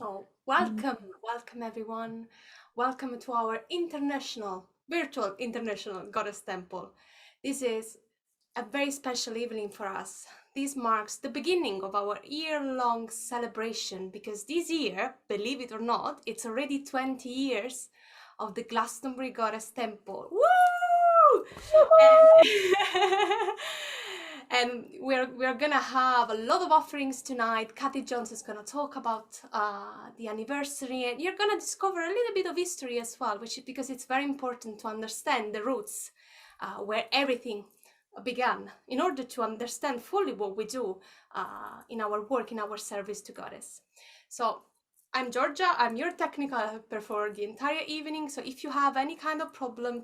So, welcome everyone. Welcome to our virtual international goddess temple. This is a very special evening for us. This marks the beginning of our year-long celebration because this year, believe it or not, it's already 20 years of the Glastonbury Goddess Temple. Woo! And, and we're gonna have a lot of offerings tonight. Kathy Jones is gonna talk about the anniversary, and you're gonna discover a little bit of history as well, which is because it's very important to understand the roots where everything began in order to understand fully what we do in our work, in our service to Goddess. So I'm Georgia, I'm your technical helper for the entire evening. So if you have any kind of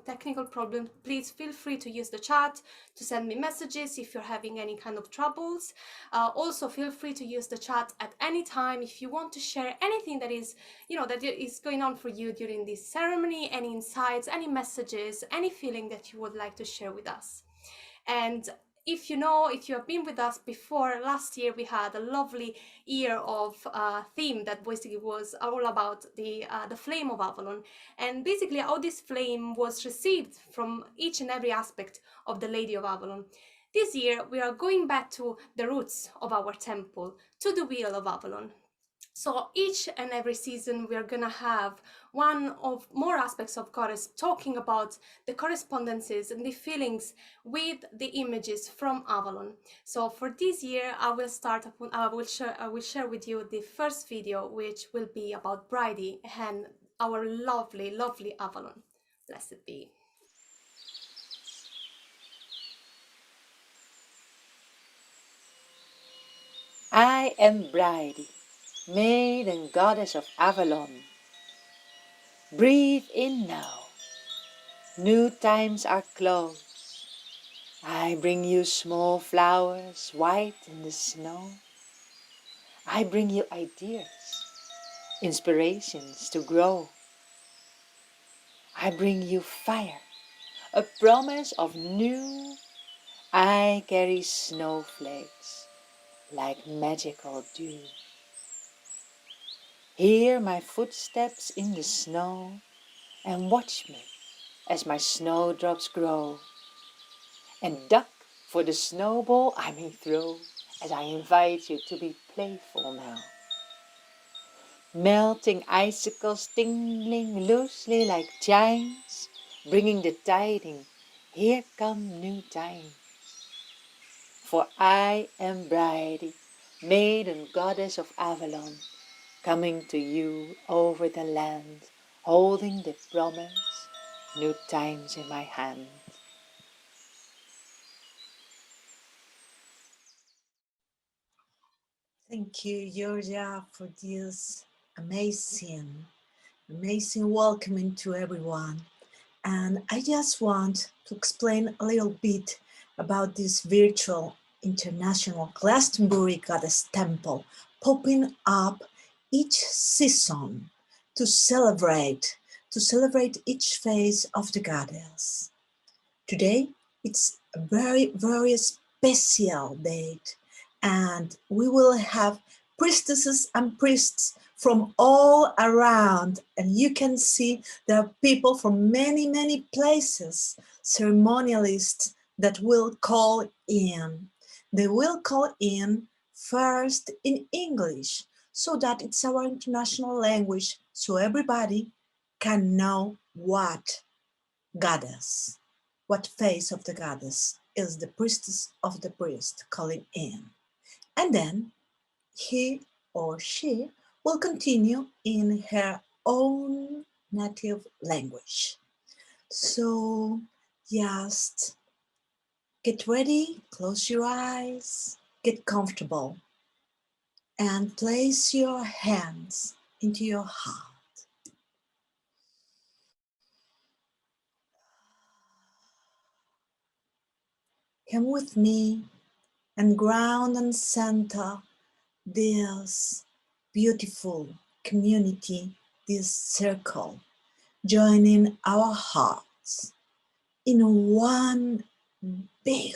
technical problem, please feel free to use the chat to send me messages if you're having any kind of troubles. Also feel free to use the chat at any time if you want to share anything that is, that is going on for you during this ceremony, any insights, any messages, any feeling that you would like to share with us. And if you have been with us before, last year we had a lovely year of theme that basically was all about the flame of Avalon, and basically how this flame was received from each and every aspect of the Lady of Avalon. This year we are going back to the roots of our temple, to the wheel of Avalon. So each and every season we are gonna have one of more aspects of Goddess talking about the correspondences and the feelings with the images from Avalon. So for this year, I will share with you the first video, which will be about Bridie and our lovely, lovely Avalon. Blessed be. I am Bridie, maiden goddess of Avalon. Breathe in now. New times are close. I bring you small flowers white in the snow. I bring you ideas, inspirations to grow. I bring you fire, a promise of new. I carry snowflakes like magical dew. Hear my footsteps in the snow and watch me as my snowdrops grow, and duck for the snowball I may throw as I invite you to be playful now. Melting icicles tingling loosely like chimes, bringing the tiding, here come new times. For I am Bridie, maiden goddess of Avalon, coming to you over the land, holding the promise, new times in my hand. Thank you, Georgia, for this amazing welcoming to everyone. And I just want to explain a little bit about this virtual international Glastonbury Goddess Temple popping up each season to celebrate each phase of the goddess. Today, it's a very, very special date, and we will have priestesses and priests from all around, and you can see there are people from many, many places, ceremonialists that will call in. They will call in first in English, so that it's our international language, so everybody can know what goddess, what face of the goddess is the priestess of the priest calling in. And then he or she will continue in her own native language. So just get ready, close your eyes, get comfortable, and place your hands into your heart. Come with me and ground and center this beautiful community, this circle, joining our hearts in one big,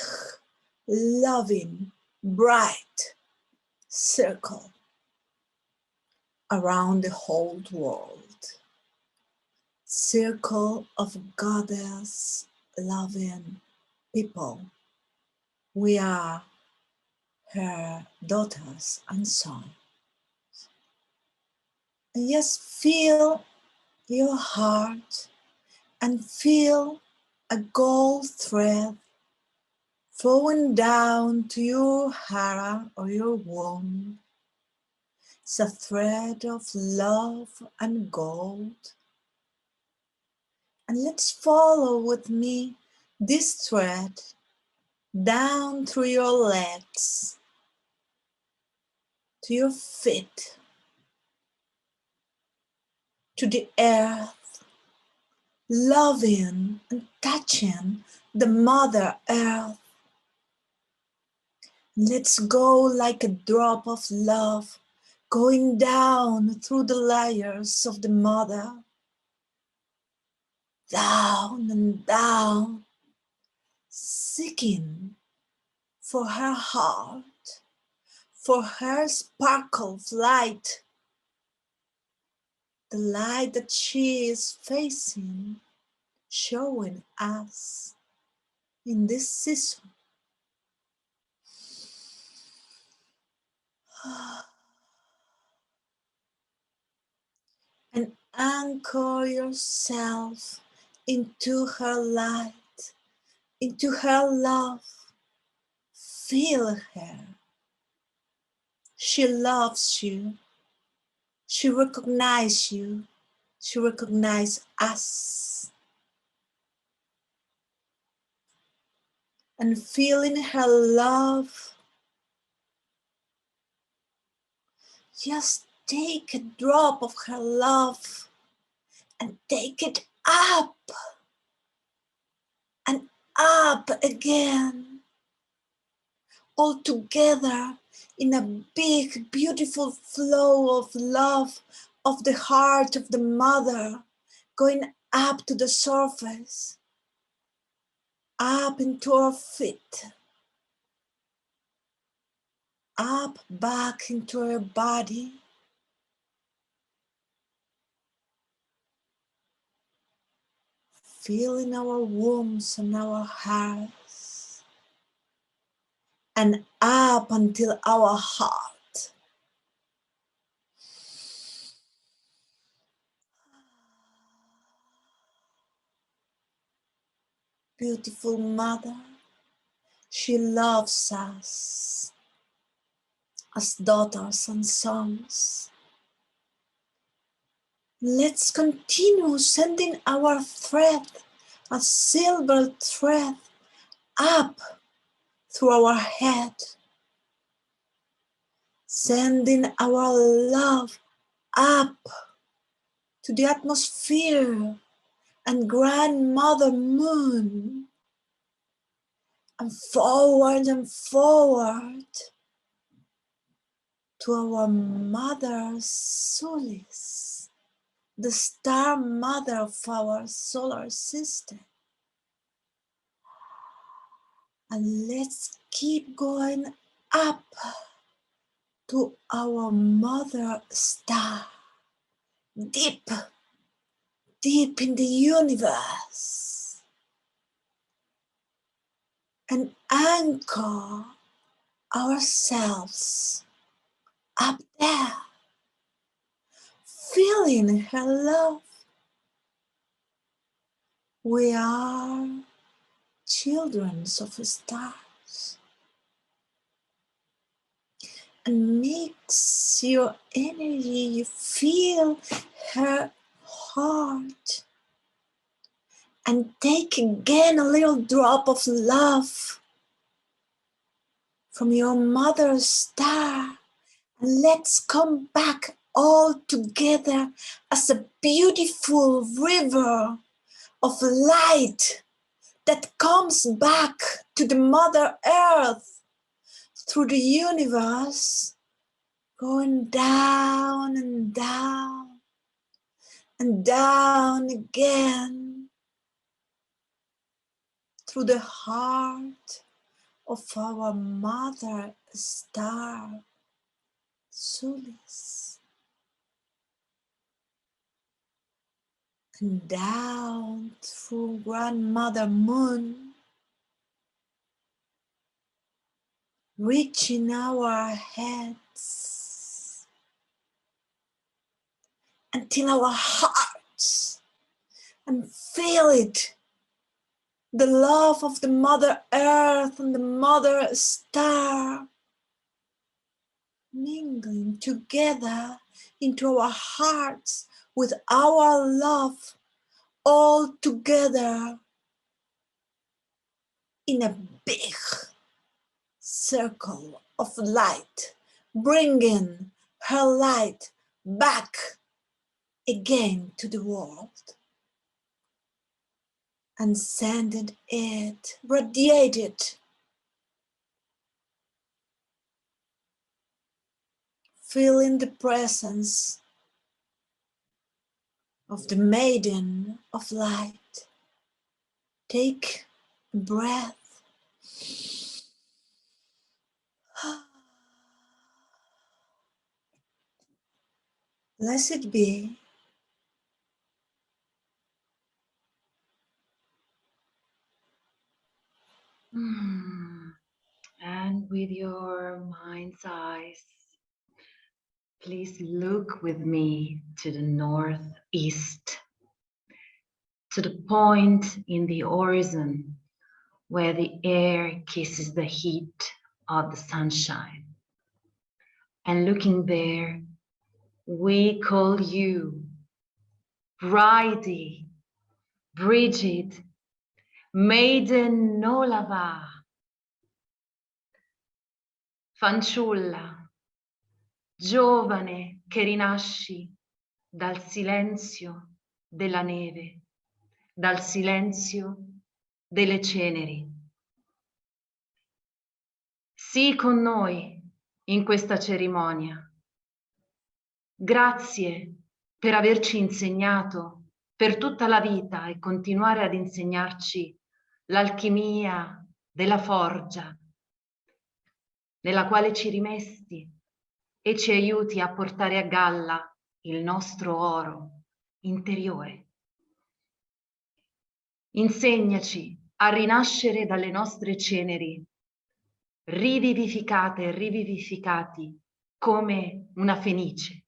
loving, bright circle. around the whole world. Circle of goddess loving people. We are her daughters and sons. And just feel your heart and feel a gold thread flowing down to your hara or your womb. It's a thread of love and gold. And let's follow with me this thread down through your legs to your feet, to the earth, loving and touching the Mother Earth. Let's go like a drop of love, going down through the layers of the Mother, down and down, seeking for her heart, for her sparkle of light, the light that she is facing, showing us in this season. And anchor yourself into her light, into her love. Feel her. She loves you. She recognizes you. She recognizes us. And feeling her love, just take a drop of her love and take it up and up again, all together in a big, beautiful flow of love of the heart of the Mother, going up to the surface, up into our feet, up back into our body, feeling our wombs and our hearts, and up until our heart. Beautiful Mother, she loves us as daughters and sons. Let's continue sending our thread, a silver thread, up through our head, sending our love up to the atmosphere and grandmother moon, and forward to our mother Solis, the star mother of our solar system. And let's keep going up to our mother star, deep, deep in the universe, and anchor ourselves up there, feeling her love. We are children of stars. And mix your energy, you feel her heart, and take again a little drop of love from your mother's star, and let's come back all together as a beautiful river of light that comes back to the Mother Earth through the universe, going down and down and down again through the heart of our Mother Star, Solis. and down through Grandmother Moon, reaching our heads until our hearts, and feel it, the love of the Mother Earth and the Mother Star mingling together into our hearts with our love, all together in a big circle of light, bringing her light back again to the world, and sending it, radiated, feeling the presence of the Maiden of Light. Take a breath. Blessed be. And with your mind's eyes, please look with me to the northeast, to the point in the horizon where the air kisses the heat of the sunshine. And looking there, we call you Bridie, Bridget, Maiden Nolava, fanciulla, giovane che rinasci dal silenzio della neve, dal silenzio delle ceneri. Sii con noi in questa cerimonia. Grazie per averci insegnato per tutta la vita e continuare ad insegnarci l'alchimia della forgia, nella quale ci rimesti e ci aiuti a portare a galla il nostro oro interiore. Insegnaci a rinascere dalle nostre ceneri, rivivificate e rivivificati come una fenice.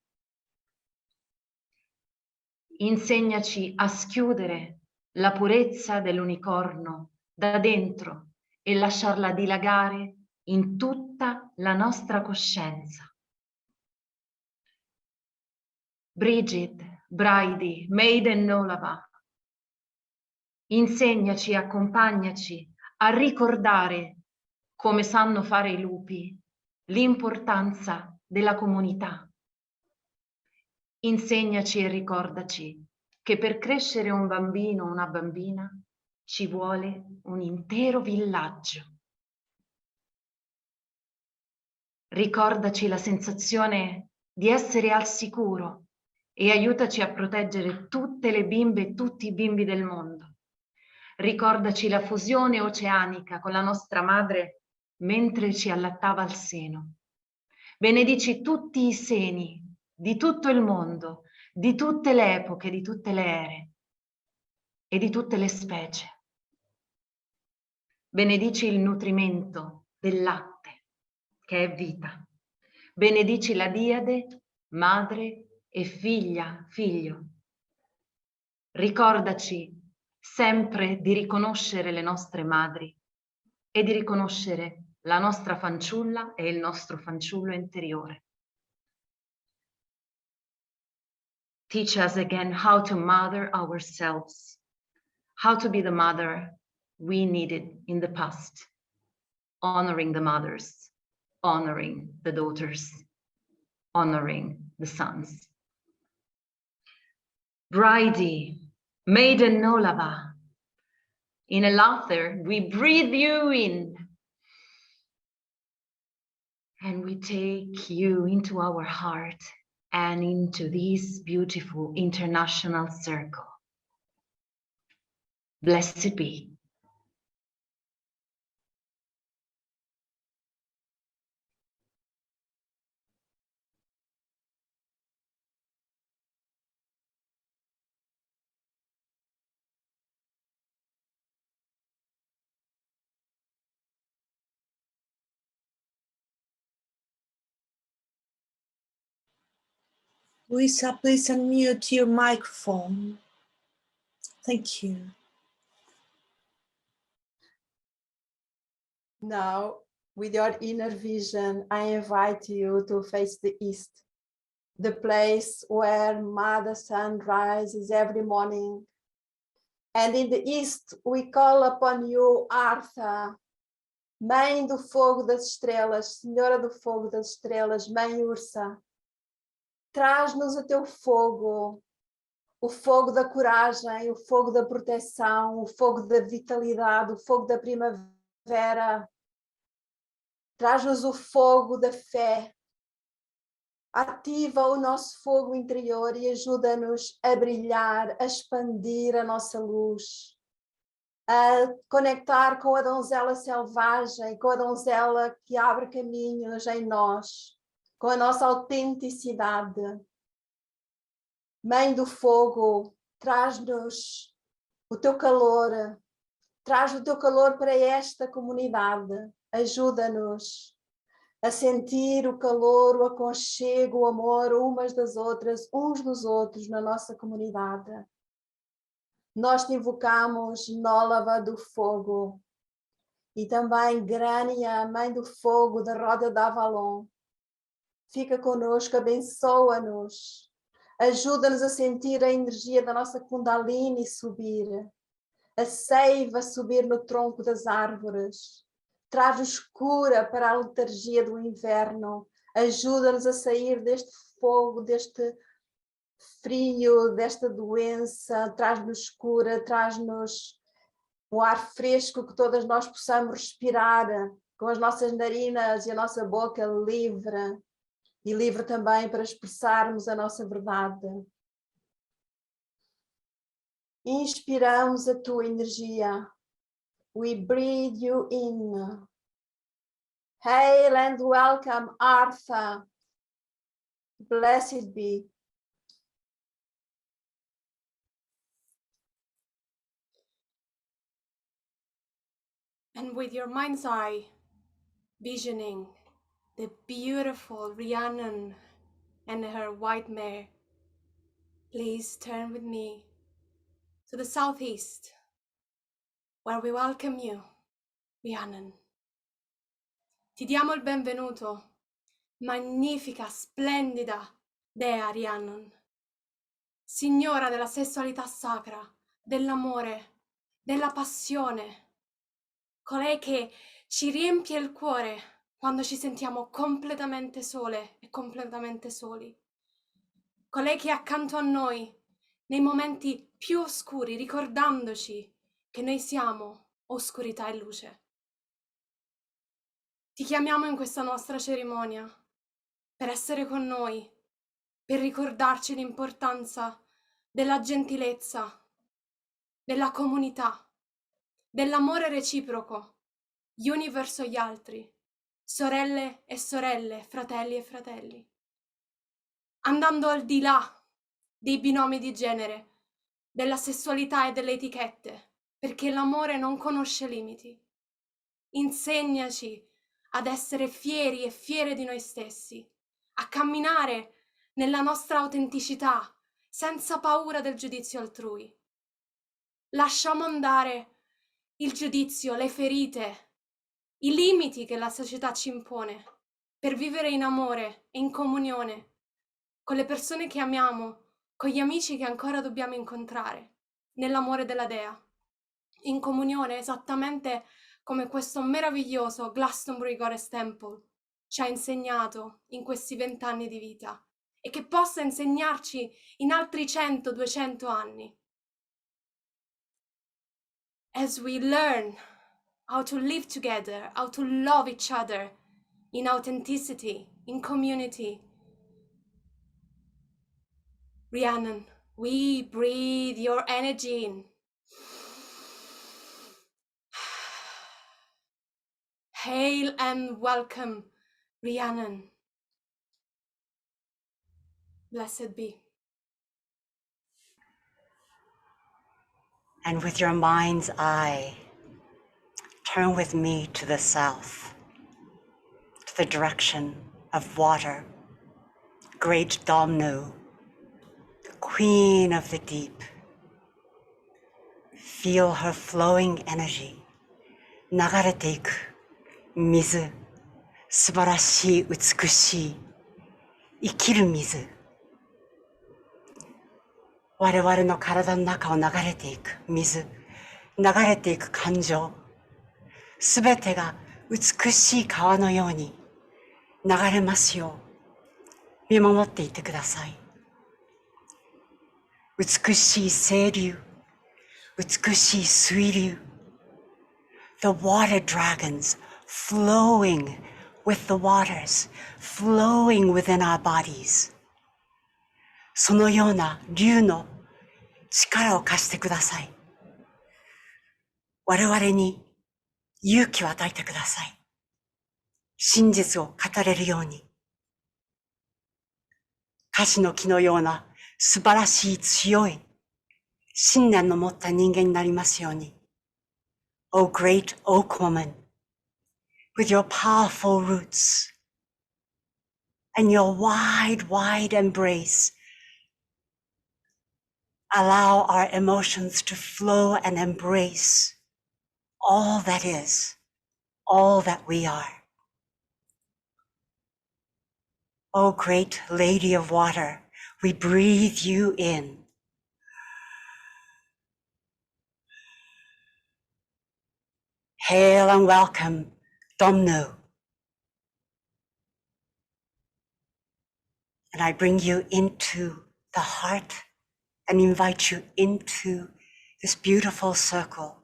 Insegnaci a schiudere la purezza dell'unicorno da dentro e lasciarla dilagare in tutta la nostra coscienza. Bridget, Bridie, Maiden Nolava, insegnaci e accompagnaci a ricordare, come sanno fare i lupi, l'importanza della comunità. Insegnaci e ricordaci che per crescere un bambino o una bambina ci vuole un intero villaggio. Ricordaci la sensazione di essere al sicuro e aiutaci a proteggere tutte le bimbe e tutti i bimbi del mondo. Ricordaci la fusione oceanica con la nostra madre mentre ci allattava al seno. Benedici tutti i seni di tutto il mondo, di tutte le epoche, di tutte le ere e di tutte le specie. Benedici il nutrimento del latte, che è vita. Benedici la diade, madre e figlia, figlio. Ricordaci sempre di riconoscere le nostre madri e di riconoscere la nostra fanciulla e il nostro fanciullo interiore. Teach us again how to mother ourselves, how to be the mother we needed in the past, honoring the mothers, honoring the daughters, honoring the sons. Bridie, Maiden Nolava, in a laughter, we breathe you in and we take you into our heart and into this beautiful international circle. Blessed be. Luisa, please unmute your microphone. Thank you. Now, with your inner vision, I invite you to face the east, the place where Mother Sun rises every morning. And in the east, we call upon you, Artha, Mãe do Fogo das Estrelas, Senhora do Fogo das Estrelas, Mãe Ursa. Traz-nos o teu fogo, o fogo da coragem, o fogo da proteção, o fogo da vitalidade, o fogo da primavera. Traz-nos o fogo da fé. Ativa o nosso fogo interior e ajuda-nos a brilhar, a expandir a nossa luz, a conectar com a donzela selvagem, com a donzela que abre caminhos em nós, com a nossa autenticidade. Mãe do fogo, traz-nos o teu calor, traz o teu calor para esta comunidade, ajuda-nos a sentir o calor, o aconchego, o amor umas das outras, uns dos outros na nossa comunidade. Nós te invocamos, Nólava do Fogo, e também Grânia, Mãe do Fogo, da Roda de Avalon. Fica conosco, abençoa-nos, ajuda-nos a sentir a energia da nossa Kundalini subir, a seiva subir no tronco das árvores. Traz-nos cura para a letargia do inverno, ajuda-nos a sair deste fogo, deste frio, desta doença, traz-nos cura, traz-nos o ar fresco que todas nós possamos respirar, com as nossas narinas e a nossa boca livre, e livre também para expressarmos a nossa verdade. Inspiramos a tua energia. We breathe you in. Hail and welcome, Artha. Blessed be. And with your mind's eye, visioning the beautiful Rhiannon and her white mare, please turn with me to the southeast, where we welcome you, Rhiannon. Ti diamo il benvenuto, magnifica, splendida Dea Rhiannon, signora della sessualità sacra, dell'amore, della passione, colei che ci riempie il cuore quando ci sentiamo completamente sole e completamente soli, colei che è accanto a noi nei momenti più oscuri, ricordandoci che noi siamo oscurità e luce. Ti chiamiamo in questa nostra cerimonia per essere con noi, per ricordarci l'importanza della gentilezza, della comunità, dell'amore reciproco, gli uni verso gli altri, sorelle e sorelle, fratelli e fratelli, andando al di là dei binomi di genere, della sessualità e delle etichette, perché l'amore non conosce limiti. Insegnaci ad essere fieri e fiere di noi stessi, a camminare nella nostra autenticità, senza paura del giudizio altrui. Lasciamo andare il giudizio, le ferite, i limiti che la società ci impone per vivere in amore e in comunione con le persone che amiamo, con gli amici che ancora dobbiamo incontrare, nell'amore della Dea, in comunione esattamente come questo meraviglioso Glastonbury Goddess Temple ci ha insegnato in questi 20 anni di vita e che possa insegnarci in altri 100-200 anni. As we learn how to live together, how to love each other in authenticity, in community. Rhiannon, we breathe your energy in. Hail and welcome, Rhiannon. Blessed be. And with your mind's eye, turn with me to the south, to the direction of water, Great Damnu, queen of the deep. Feel her flowing energy. 流れていく水。素晴らしい、美しい、生きる水。我々の体の中を流れていく水。流れていく感情。すべてが美しい川のように流れますよう見守っていてください。美しい清流、美しい水流。The water dragons flowing with the waters, flowing within our bodies. そのような竜の力を貸してください。我々に勇気を与えてください。真実を語れるように。樫の木のような素晴らしい強い信念の持った人間になりますように。O great oak woman, with your powerful roots and your wide, wide embrace, allow our emotions to flow and embrace all that is, all that we are. O great Lady of Water, we breathe you in. Hail and welcome, Domno. And I bring you into the heart and invite you into this beautiful circle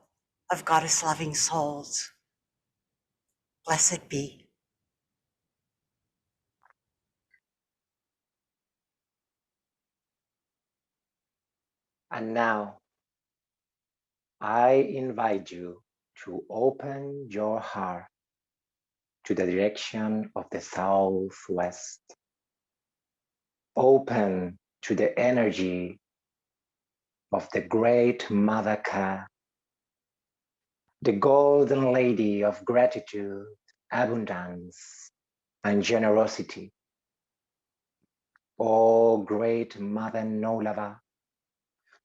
of goddess loving souls. Blessed be. And now I invite you to open your heart to the direction of the southwest. Open to the energy of the great Mother Ka, the golden lady of gratitude, abundance, and generosity. Oh, great Mother Nolava,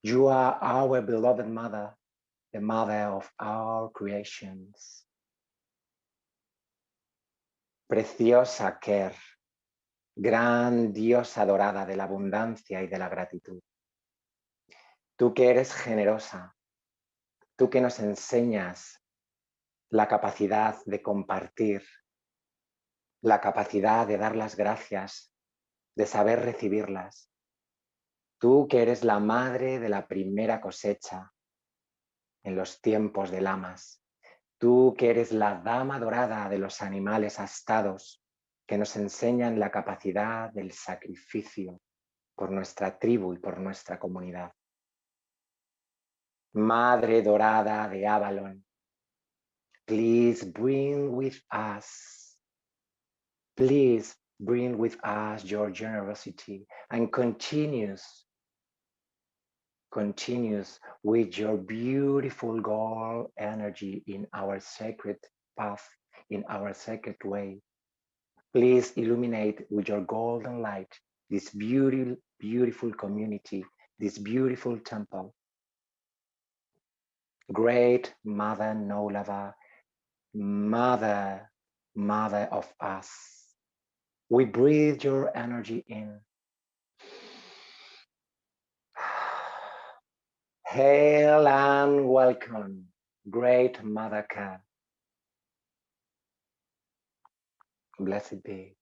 you are our beloved Mother, the Mother of our creations. Preciosa Ker, gran diosa dorada de la abundancia y de la gratitud. Tú que eres generosa, tú que nos enseñas la capacidad de compartir, la capacidad de dar las gracias, de saber recibirlas. Tú que eres la madre de la primera cosecha en los tiempos de lamas. Tú que eres la dama dorada de los animales astados que nos enseñan la capacidad del sacrificio por nuestra tribu y por nuestra comunidad. Madre dorada de Avalon, please bring with us your generosity and continues with your beautiful gold energy in our sacred path, in our sacred way. Please illuminate with your golden light this beautiful community, this beautiful temple. Great Mother Nolava, Mother of us. We breathe your energy in. Hail and welcome, great Mother Ka. Blessed be.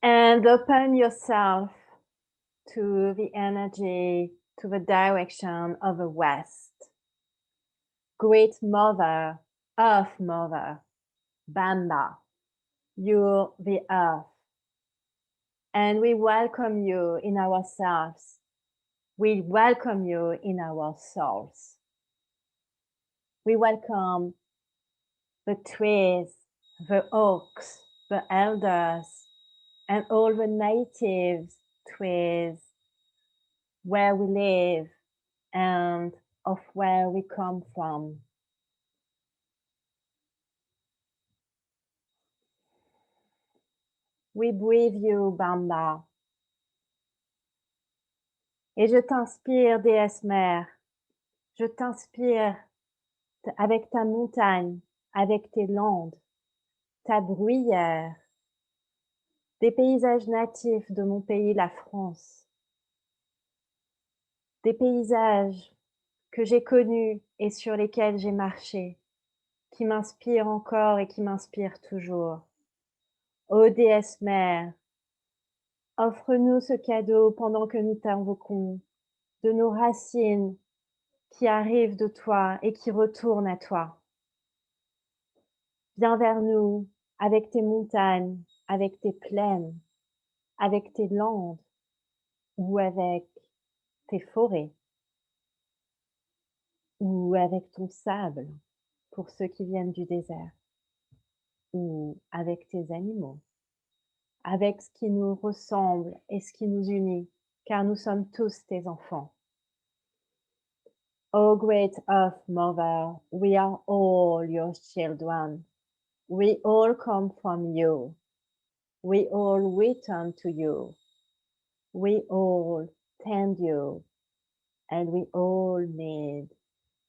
And open yourself to the energy, to the direction of the west. Great Mother, Earth Mother, Banda, you're the earth. And we welcome you in ourselves. We welcome you in our souls. We welcome the trees, the oaks, the elders, and all the native trees where we live and of where we come from. We breathe you, Bamba. Et je t'inspire, déesse mère. Je t'inspire avec ta montagne, avec tes landes, ta bruyère, des paysages natifs de mon pays, la France. Des paysages que j'ai connus et sur lesquels j'ai marché, qui m'inspirent encore et qui m'inspirent toujours. Ô déesse mère, offre-nous ce cadeau pendant que nous t'invoquons, de nos racines qui arrivent de toi et qui retournent à toi. Viens vers nous avec tes montagnes, avec tes plaines, avec tes landes ou avec tes forêts ou avec ton sable pour ceux qui viennent du désert ou avec tes animaux, avec ce qui nous ressemble et ce qui nous unit, car nous sommes tous tes enfants. O great Earth Mother, we are all your children. We all come from you. We all return to you. We all tend you. And we all need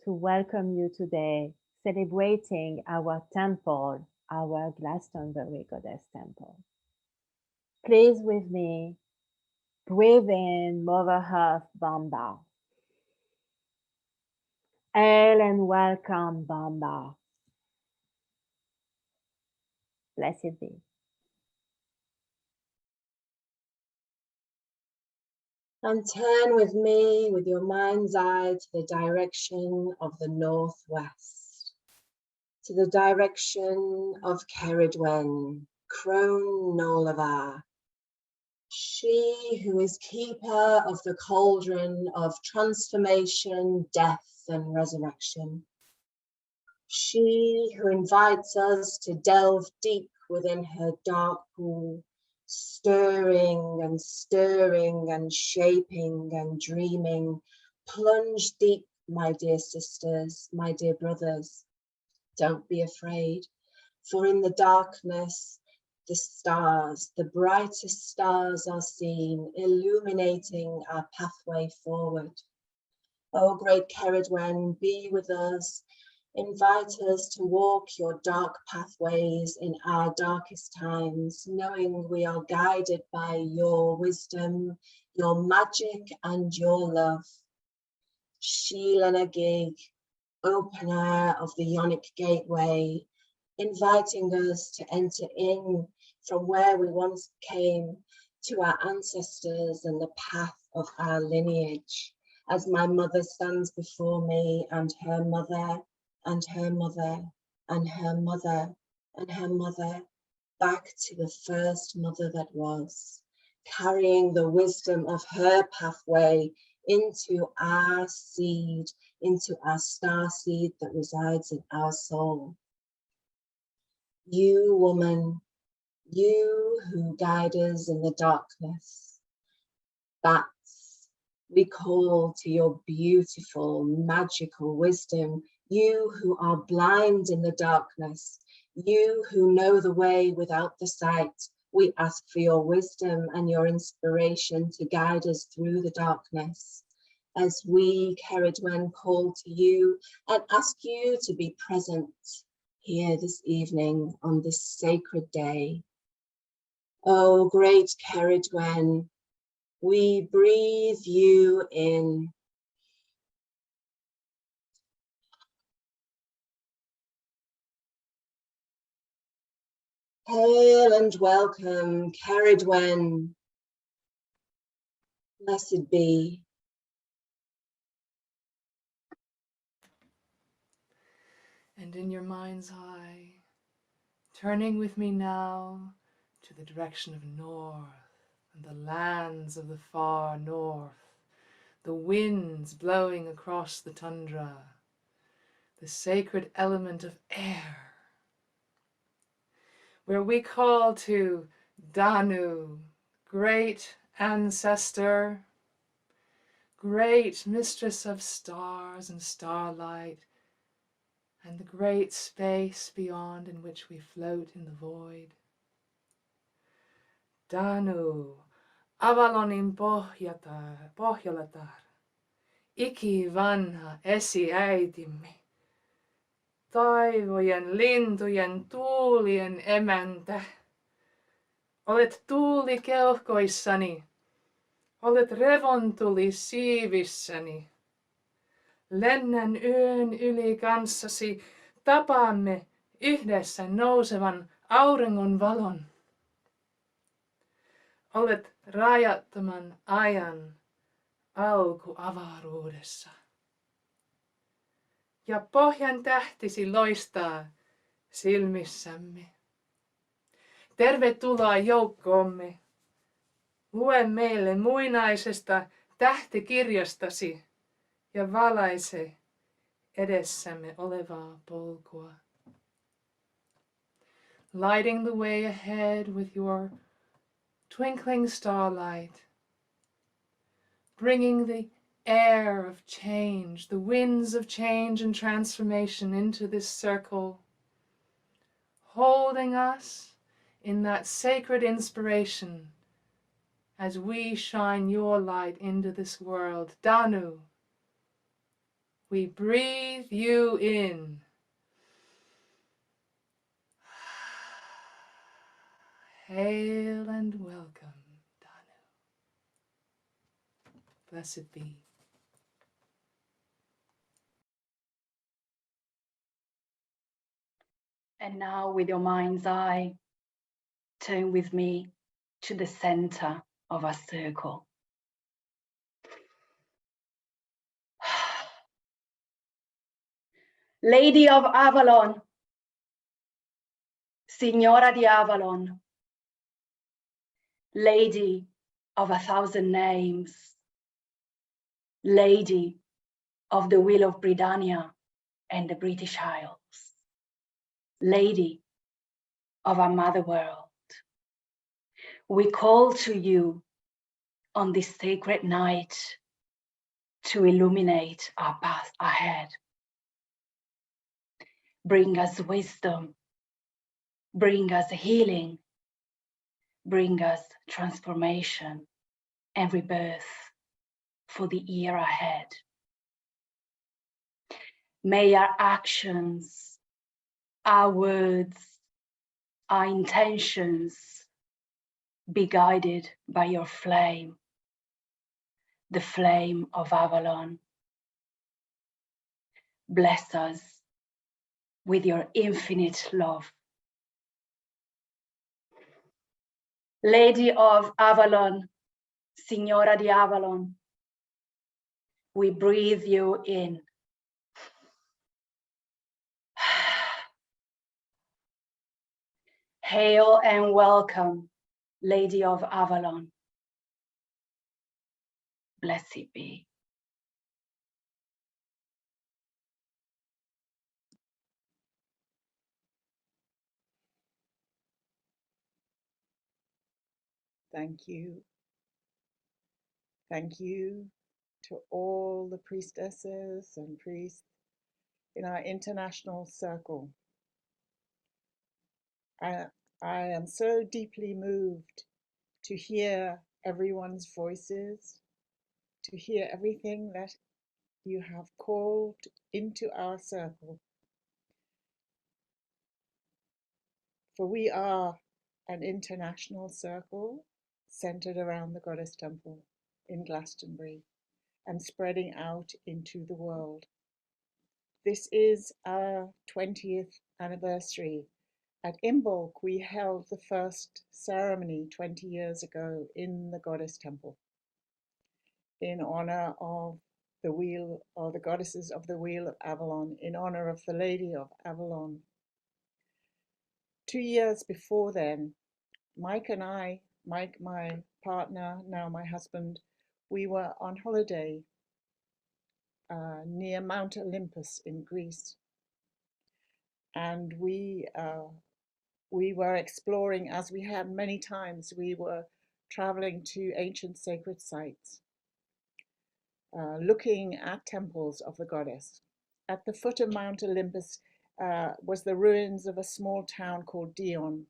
to welcome you today, celebrating our temple, our Glastonbury Goddess Temple. Please with me, breathe in Mother Earth Bamba. Hail and welcome Bamba. Blessed be. And turn with me, with your mind's eye, to the direction of the northwest, to the direction of Ceridwen, Crone Nolava, she who is keeper of the cauldron of transformation, death, and resurrection. She who invites us to delve deep within her dark pool, stirring and shaping and dreaming. Plunge deep, my dear sisters, my dear brothers. Don't be afraid, for in the darkness, the stars, the brightest stars are seen, illuminating our pathway forward. O great Ceridwen, be with us. Invite us to walk your dark pathways in our darkest times, knowing we are guided by your wisdom, your magic, and your love. Sheila Gig, opener of the Yonic Gateway, inviting us to enter in from where we once came to our ancestors and the path of our lineage, as my mother stands before me, and her mother, and her mother, and her mother, and her mother, back to the first mother that was, carrying the wisdom of her pathway into our seed, into our star seed that resides in our soul. You, woman, you who guide us in the darkness, bats, we call to your beautiful, magical wisdom. You who are blind in the darkness, you who know the way without the sight, we ask for your wisdom and your inspiration to guide us through the darkness. As we, Ceridwen, call to you and ask you to be present here this evening on this sacred day. Oh, great Ceridwen, we breathe you in. Hail and welcome, Ceridwen. Blessed be. And in your mind's eye, turning with me now to the direction of north and the lands of the far north, the winds blowing across the tundra, the sacred element of air, where we call to Danu, great ancestor, great mistress of stars and starlight, and the great space beyond in which we float in the void. Danu, Avalonin pohjalatar. Iki vanha esi äitimme. Taivojen, lintujen, tuulien emäntä. Olet tuuli keuhkoissani. Olet revontuli siivissäni. Lennän yön yli kanssasi. Tapaamme yhdessä nousevan auringon valon. Olet rajattoman ajan alku avaruudessa. Ja pohjan tähtisi loistaa silmissämme. Tervetuloa joukkoomme. Lue meille muinaisesta tähtikirjastasi ja valaise edessämme olevaa polkua. Lighting the way ahead with your twinkling starlight, bringing the air of change, the winds of change and transformation into this circle, holding us in that sacred inspiration as we shine your light into this world. Danu, we breathe you in. Hail and welcome, Danu. Blessed be. And now with your mind's eye, turn with me to the center of our circle. Lady of Avalon, Signora di Avalon, Lady of 1,000 names, Lady of the Wheel of Britannia and the British Isles, Lady of our mother world, we call to you on this sacred night to illuminate our path ahead. Bring us wisdom, bring us healing, bring us transformation and rebirth for the year ahead. May our actions, our words, our intentions be guided by your flame, the flame of Avalon. Bless us with your infinite love. Lady of Avalon, Signora di Avalon, we breathe you in. Hail and welcome, Lady of Avalon. Blessed be. Thank you. Thank you to all the priestesses and priests in our international circle. I am so deeply moved to hear everyone's voices, to hear everything that you have called into our circle. For we are an international circle centered around the Goddess Temple in Glastonbury and spreading out into the world. This is our 20th anniversary. At Imbolc, we held the first ceremony 20 years ago in the Goddess Temple in honor of the wheel, or the goddesses of the Wheel of Avalon, in honor of the Lady of Avalon. 2 years before then, Mike and I, Mike, my partner, now my husband, we were on holiday near Mount Olympus in Greece. And we were exploring, as we had many times, we were traveling to ancient sacred sites, looking at temples of the goddess. At the foot of Mount Olympus was the ruins of a small town called Dion.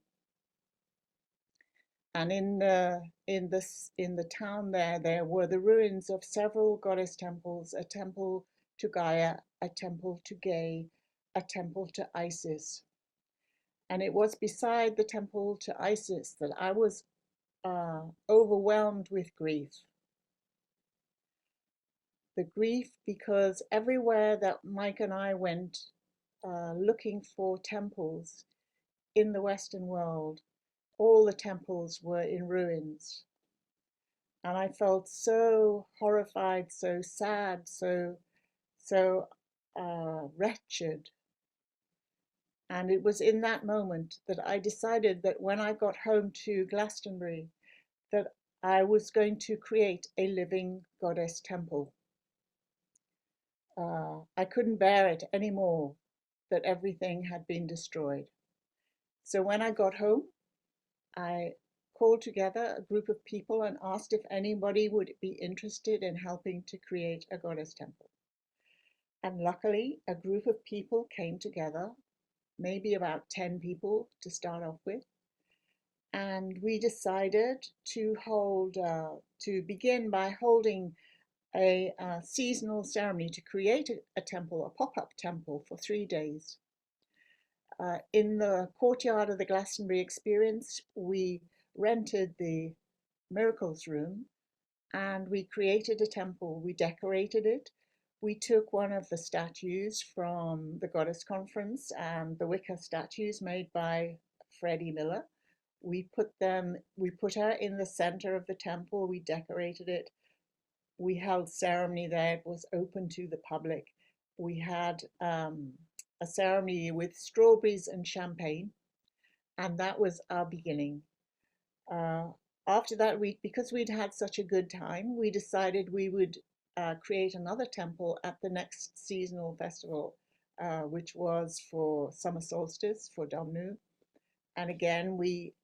And in the town there were the ruins of several goddess temples, a temple to Gaia, a temple to Ge, a temple to Isis. And it was beside the temple to Isis that I was overwhelmed with grief. The grief because everywhere that Mike and I went looking for temples in the Western world, all the temples were in ruins. And I felt so horrified, so sad, so wretched. And it was in that moment that I decided that when I got home to Glastonbury, that I was going to create a living goddess temple. I couldn't bear it anymore that everything had been destroyed. So when I got home, I called together a group of people and asked if anybody would be interested in helping to create a goddess temple. And luckily, a group of people came together, maybe about 10 people to start off with. And we decided to begin by holding a seasonal ceremony to create a temple, a pop-up temple for 3 days. In the courtyard of the Glastonbury Experience, we rented the Miracles Room and we created a temple. We decorated it. We took one of the statues from the Goddess Conference and the wicker statues made by Freddie Miller. We put her in the center of the temple. We decorated it. We held ceremony there. It was open to the public. We had a ceremony with strawberries and champagne, and that was our beginning. After that, because we'd had such a good time, we decided we would create another temple at the next seasonal festival, which was for summer solstice, for Damnu. And again, we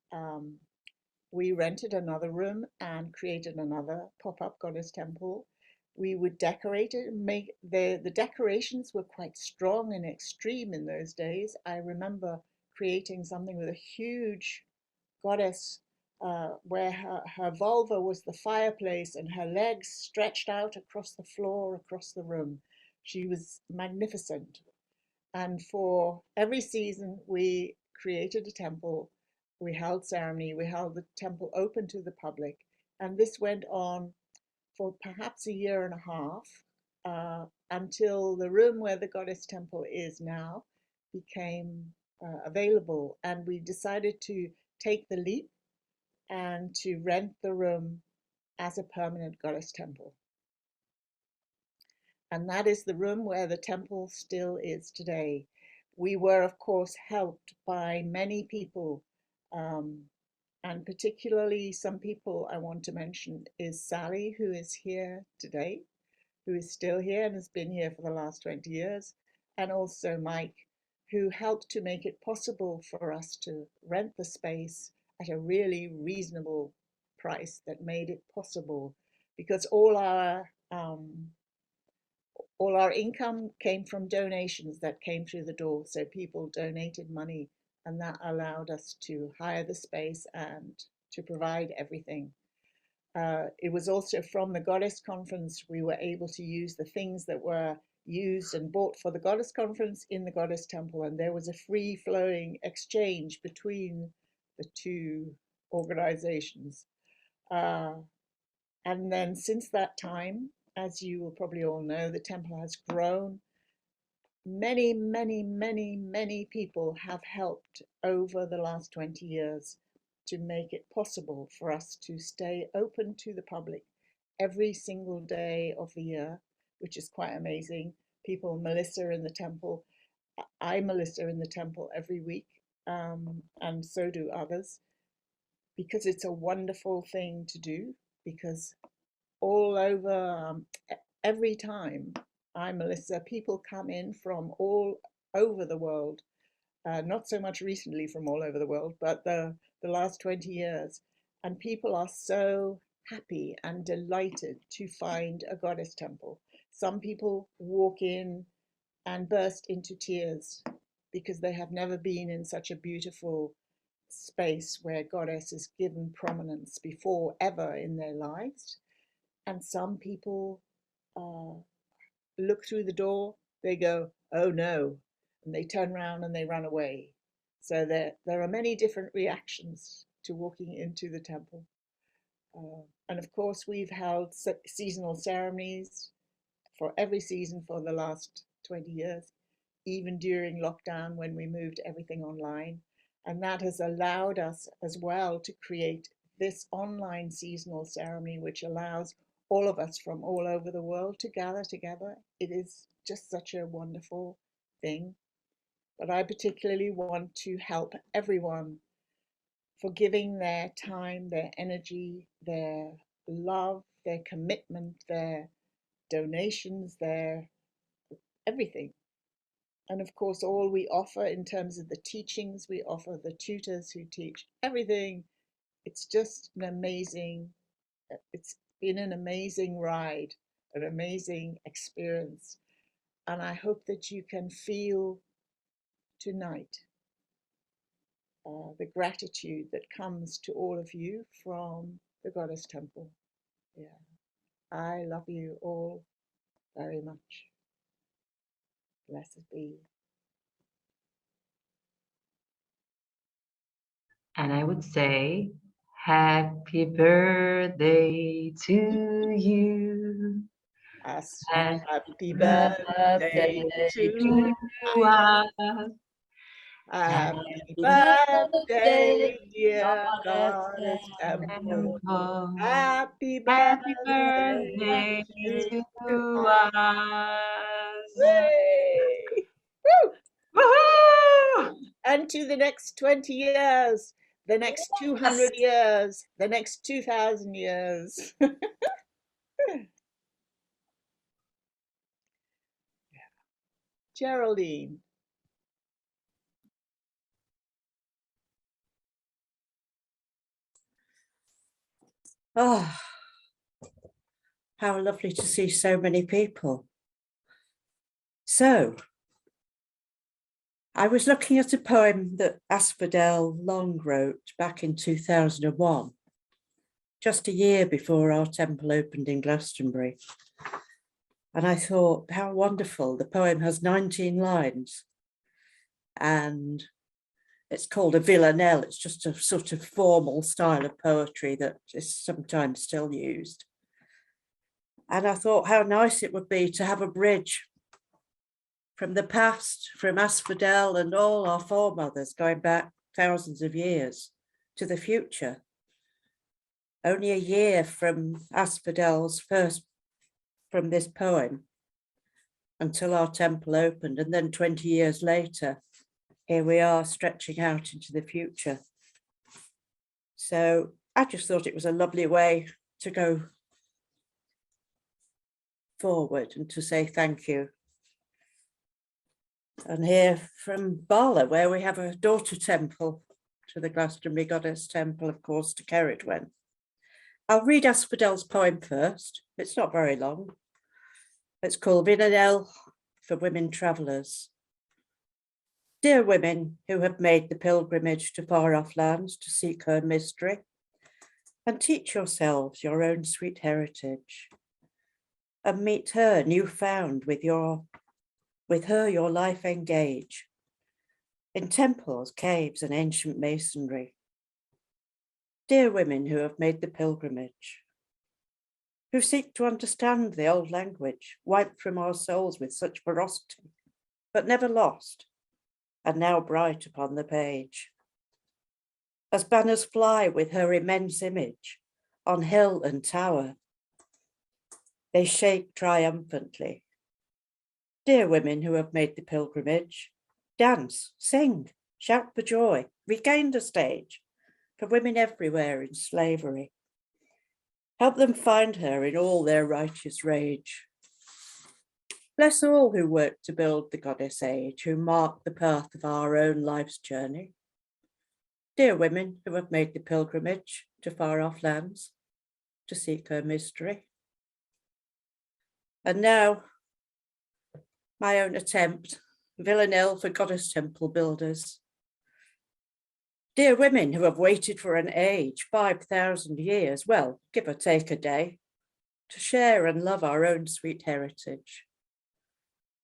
rented another room and created another pop-up goddess temple. We would decorate it and make the decorations were quite strong and extreme in those days. I remember creating something with a huge goddess where her vulva was the fireplace and her legs stretched out across the floor, across the room. She was magnificent. And for every season, we created a temple, we held ceremony, we held the temple open to the public. And this went on for perhaps a year and a half until the room where the goddess temple is now became available. And we decided to take the leap and to rent the room as a permanent goddess temple. And that is the room where the temple still is today. We were, of course, helped by many people, and particularly some people I want to mention is Sally, who is here today, who is still here and has been here for the last 20 years, and also Mike, who helped to make it possible for us to rent the space at a really reasonable price that made it possible, because all our income came from donations that came through the door. So people donated money, and that allowed us to hire the space and to provide everything. It was also from the Goddess Conference we were able to use the things that were used and bought for the Goddess Conference in the Goddess Temple, and there was a free-flowing exchange between the two organizations. And then since that time, as you will probably all know, the temple has grown. Many, many, many, many people have helped over the last 20 years to make it possible for us to stay open to the public every single day of the year, which is quite amazing. People, Melissa in the temple, I Melissa in the temple every week, and so do others, because it's a wonderful thing to do, because all over every time Melissa, people come in from all over the world, not so much recently from all over the world, but the last 20 years. And people are so happy and delighted to find a goddess temple. Some people walk in and burst into tears because they have never been in such a beautiful space where Goddess is given prominence before ever in their lives. And some people look through the door, they go, oh no, and they turn around and they run away. So there are many different reactions to walking into the temple. And of course, we've held seasonal ceremonies for every season for the last 20 years, even during lockdown when we moved everything online. And that has allowed us as well to create this online seasonal ceremony, which allows all of us from all over the world to gather together. It is just such a wonderful thing. But I particularly want to help everyone for giving their time, their energy, their love, their commitment, their donations, their everything. And of course, all we offer in terms of the teachings, we offer the tutors who teach everything. It's just an amazing, it's been an amazing ride, an amazing experience. And I hope that you can feel tonight the gratitude that comes to all of you from the Goddess Temple. Yeah, I love you all very much. Blessed be. And I would say, happy birthday to you. Happy birthday to us. Happy birthday, dear Goddess Temple. Happy birthday to us. Yay! Woo! Woohoo! And to the next 20 years, the next 200 years, the next 2,000 years. Geraldine. Oh, how lovely to see so many people. So, I was looking at a poem that Asphodel Long wrote back in 2001, just a year before our temple opened in Glastonbury. And I thought, how wonderful. The poem has 19 lines and it's called a villanelle. It's just a sort of formal style of poetry that is sometimes still used. And I thought how nice it would be to have a bridge from the past, from Asphodel and all our foremothers going back thousands of years to the future. Only a year from Asphodel's first, from this poem, until our temple opened, and then 20 years later, here we are stretching out into the future. So I just thought it was a lovely way to go forward and to say thank you. And here from Bala, where we have a daughter temple to the Glastonbury Goddess Temple, of course, to Cerridwen. I'll read Asphodel's poem first. It's not very long. It's called Villanelle for Women Travellers. Dear women who have made the pilgrimage to far-off lands to seek her mystery, and teach yourselves your own sweet heritage, and meet her new found with her your life engage, in temples, caves, and ancient masonry. Dear women who have made the pilgrimage, who seek to understand the old language, wiped from our souls with such ferocity, but never lost, and now bright upon the page. As banners fly with her immense image on hill and tower, they shake triumphantly. Dear women who have made the pilgrimage, dance, sing, shout for joy, regain the stage for women everywhere in slavery. Help them find her in all their righteous rage. Bless all who work to build the goddess age, who mark the path of our own life's journey. Dear women who have made the pilgrimage to far-off lands to seek her mystery. And now, my own attempt, Villanelle for Goddess Temple builders. Dear women who have waited for an age, 5,000 years, well, give or take a day, to share and love our own sweet heritage.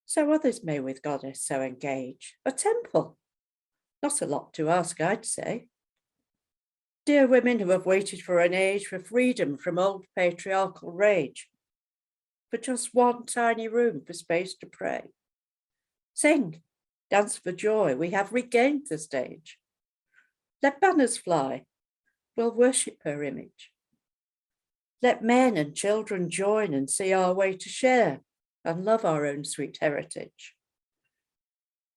So others may with Goddess so engage. A temple, not a lot to ask, I'd say. Dear women who have waited for an age for freedom from old patriarchal rage, for just one tiny room for space to pray. Sing, dance for joy, we have regained the stage. Let banners fly, we'll worship her image. Let men and children join and see our way to share and love our own sweet heritage.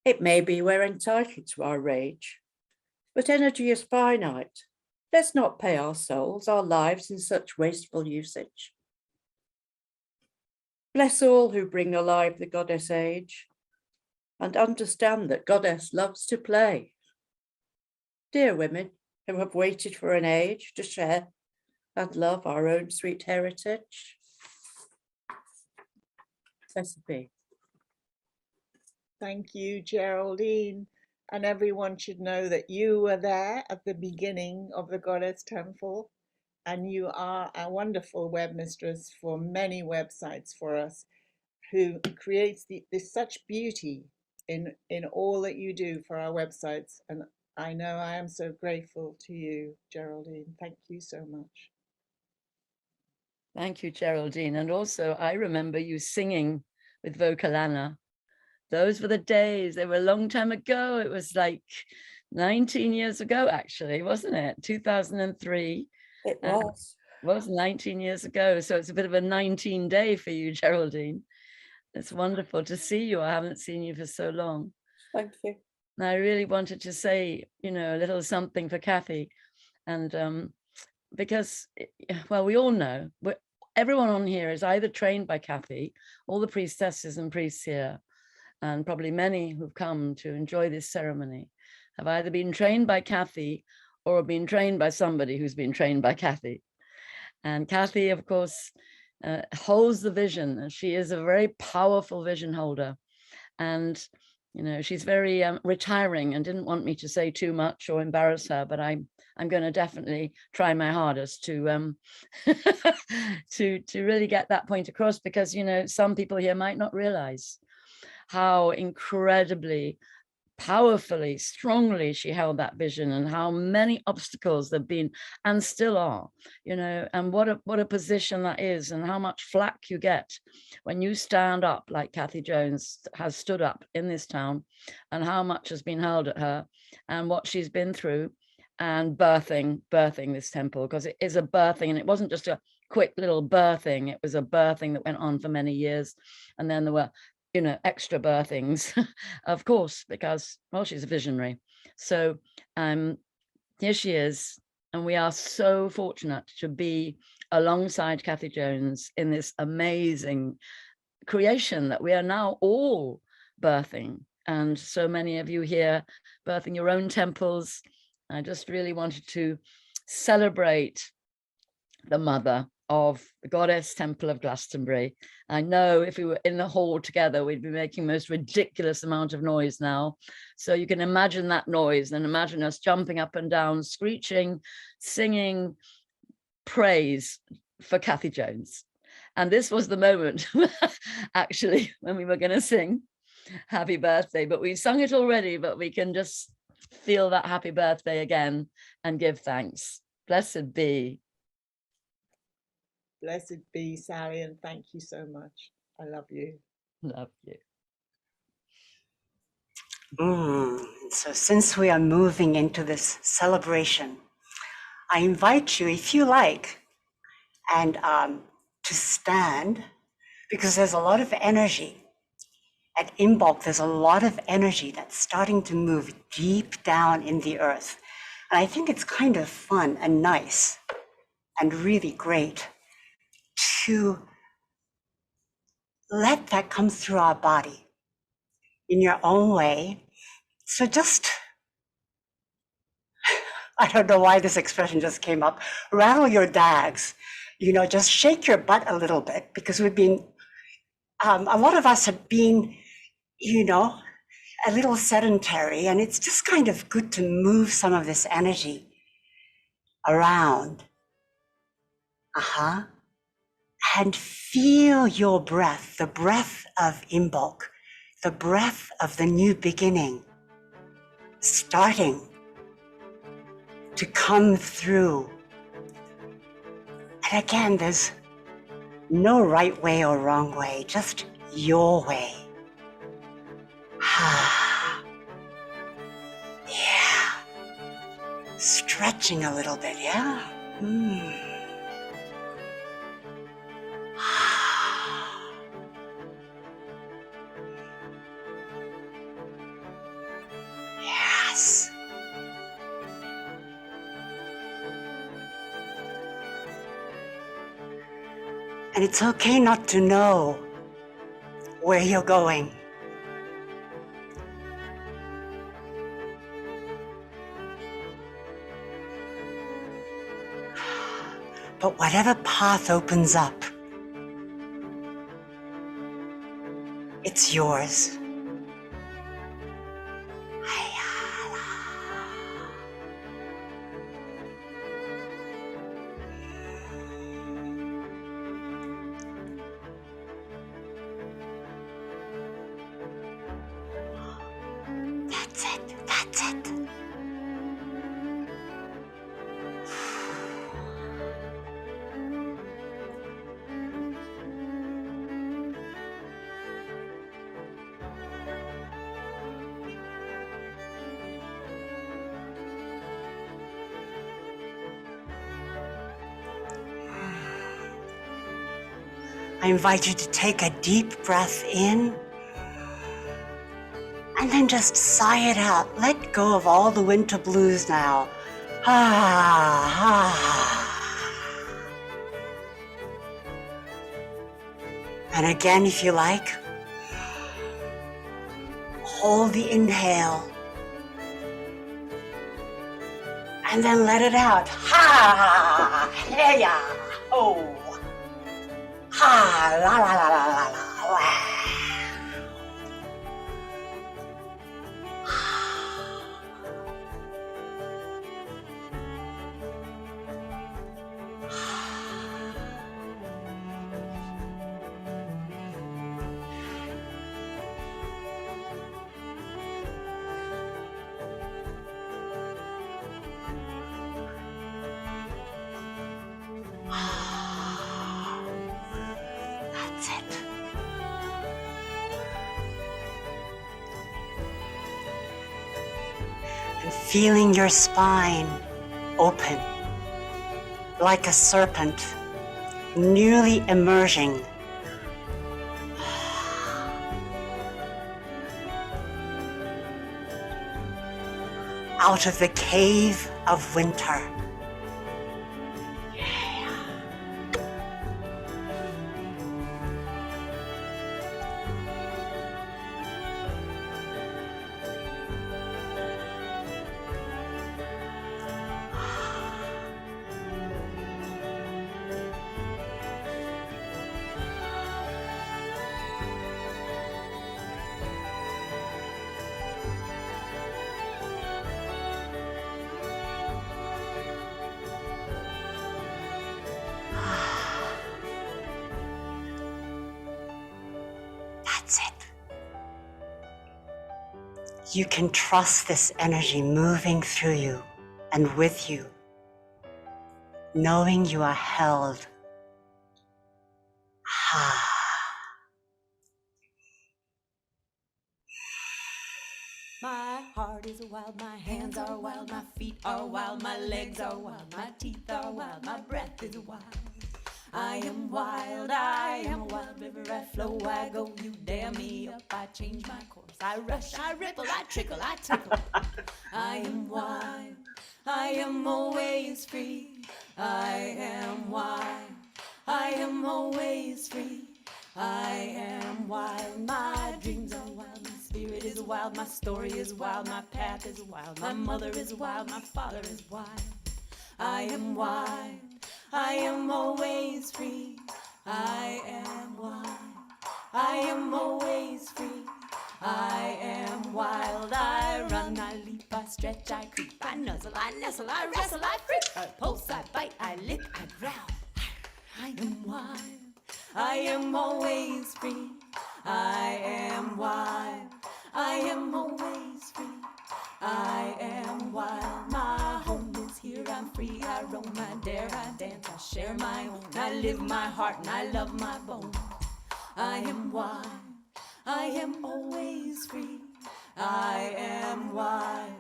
It may be we're entitled to our rage, but energy is finite. Let's not pay our souls, our lives in such wasteful usage. Bless all who bring alive the goddess age and understand that Goddess loves to play. Dear women who have waited for an age to share and love our own sweet heritage. Blessed be. Thank you, Geraldine. And everyone should know that you were there at the beginning of the Goddess Temple, and you are a wonderful webmistress for many websites for us, who creates this such beauty in all that you do for our websites. And I know I am so grateful to you, Geraldine. Thank you so much. Thank you, Geraldine. And also, I remember you singing with Vocalana. Those were the days. They were a long time ago. It was like 19 years ago, actually, wasn't it? 2003. It was. It was 19 years ago. So it's a bit of a 19 day for you, Geraldine. It's wonderful to see you. I haven't seen you for so long. Thank you. And I really wanted to say, you know, a little something for Kathy. And because, well, we all know, everyone on here is either trained by Kathy, all the priestesses and priests here, and probably many who've come to enjoy this ceremony have either been trained by Kathy or been trained by somebody who's been trained by Kathy. And Kathy, of course, holds the vision, and she is a very powerful vision holder. And, you know, she's very retiring and didn't want me to say too much or embarrass her, but I'm going to definitely try my hardest to to really get that point across, because, you know, some people here might not realize how incredibly powerfully, strongly she held that vision, and how many obstacles there've been and still are, you know, and what a position that is, and how much flack you get when you stand up like Kathy Jones has stood up in this town, and how much has been hurled at her and what she's been through, and birthing this temple, because it is a birthing, and it wasn't just a quick little birthing, it was a birthing that went on for many years. And then there were, you know, extra birthings, of course, because, well, she's a visionary. So here she is, and we are so fortunate to be alongside Kathy Jones in this amazing creation that we are now all birthing. And so many of you here birthing your own temples. I just really wanted to celebrate the mother of the Goddess Temple of Glastonbury. I know if we were in the hall together, we'd be making the most ridiculous amount of noise now. So you can imagine that noise, and imagine us jumping up and down, screeching, singing praise for Kathy Jones. And this was the moment, actually, when we were going to sing happy birthday, but we sung it already, but we can just feel that happy birthday again and give thanks. Blessed be. Blessed be, Sally, and thank you so much. I love you. Love you. So since we are moving into this celebration, I invite you, if you like, and to stand, because there's a lot of energy. At Imbolc, there's a lot of energy that's starting to move deep down in the earth. And I think it's kind of fun and nice and really great to let that come through our body in your own way. So just, I don't know why this expression just came up, rattle your dags, you know, just shake your butt a little bit, because we've been, a lot of us have been, you know, a little sedentary, and it's just kind of good to move some of this energy around. And feel your breath, the breath of Imbolc, the breath of the new beginning, starting to come through. And again, there's no right way or wrong way, just your way. Yeah. Stretching a little bit, yeah? Yes. And it's okay not to know where you're going. But whatever path opens up, it's yours. That's it, that's it. I invite you to take a deep breath in and then just sigh it out. Let go of all the winter blues now. And again, if you like, hold the inhale and then let it out. Hey ya, oh. La la la la la la. That's it. And feeling your spine open like a serpent, newly emerging. Out of the cave of winter. That's it. You can trust this energy moving through you and with you, knowing you are held. My heart is wild, my hands are wild, my feet are wild, my legs are wild, my teeth are wild, my breath is wild. I am a wild river, I flow, I go, you dare me up, I change my course, I rush, I ripple, I trickle, I tickle. I am wild, I am always free, I am wild, I am always free, I am wild, my dreams are wild, my spirit is wild, my story is wild, my path is wild, my mother is wild, my father is wild. I am wild, I am always free, I am wild, I am always free, I am wild, I run, I leap, I stretch, I creep, I nuzzle, I nestle, I wrestle, I freak, I pulse, I bite, I lick, I growl. I am wild, I am always free. I am wild, I am always free. I am wild, my home is here, I'm free. I roam, I dare, I dance, I share my own. I live my heart and I love my bones. I am wild, I am always free. I am wild,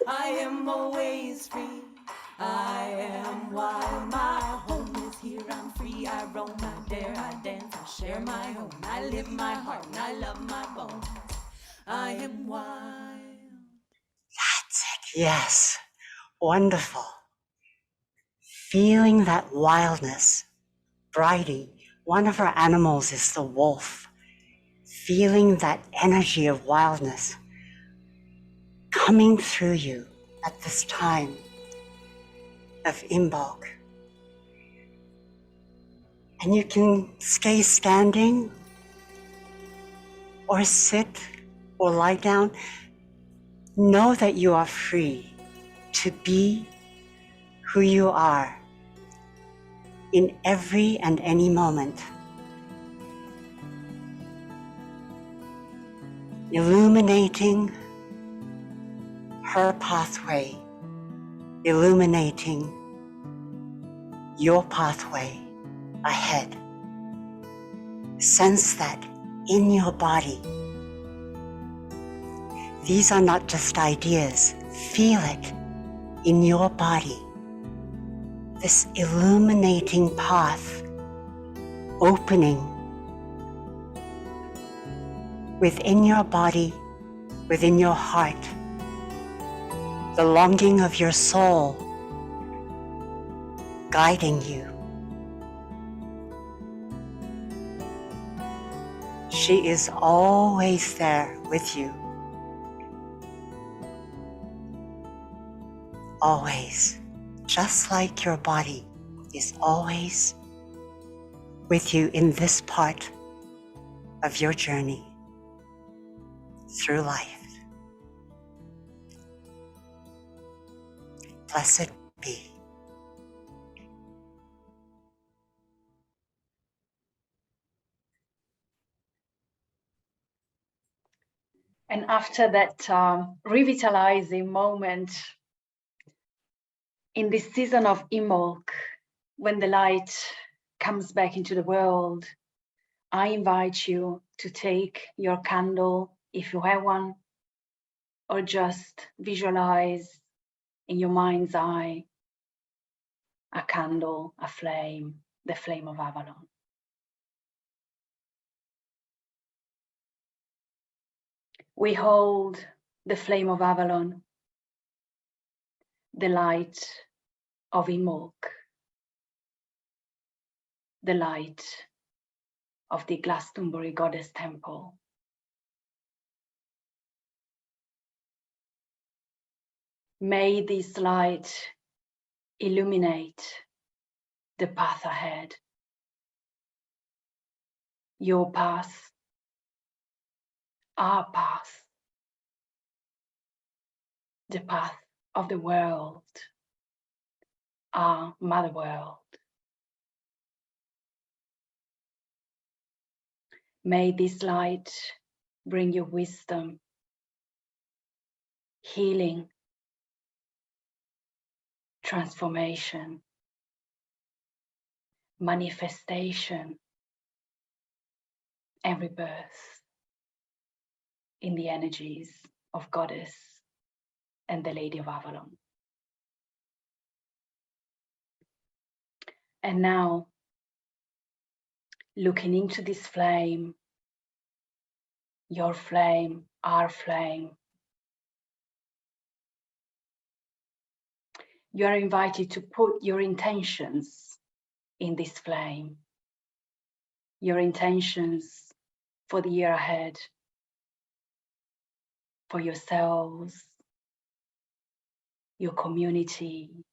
I am always free. I am wild, my home is here, I'm free. I roam, I dare, I dance, I share my home. I live my heart and I love my bones. I am wild. That's it. Yes. Wonderful. Feeling that wildness. Bridie, one of our animals is the wolf. Feeling that energy of wildness coming through you at this time of Imbolc. And you can stay standing or sit or lie down. Know that you are free to be who you are in every and any moment. Illuminating her pathway, illuminating your pathway ahead. Sense that in your body. These are not just ideas. Feel it in your body. This illuminating path opening within your body, within your heart, the longing of your soul guiding you. She is always there with you. Always. Just like your body is always with you in this part of your journey through life. Blessed be. And after that revitalizing moment in this season of Imbolc, when the light comes back into the world, I invite you to take your candle, if you have one, or just visualize in your mind's eye a candle, a flame, the flame of Avalon. We hold the flame of Avalon, the light of Imbolc, the light of the Glastonbury Goddess Temple. May this light illuminate the path ahead, your path, our path, the path of the world, our mother world. May this light bring you wisdom, healing, transformation, manifestation, and rebirth in the energies of Goddess and the Lady of Avalon. And now, looking into this flame, your flame, our flame, you are invited to put your intentions in this flame, your intentions for the year ahead, for yourselves, your community,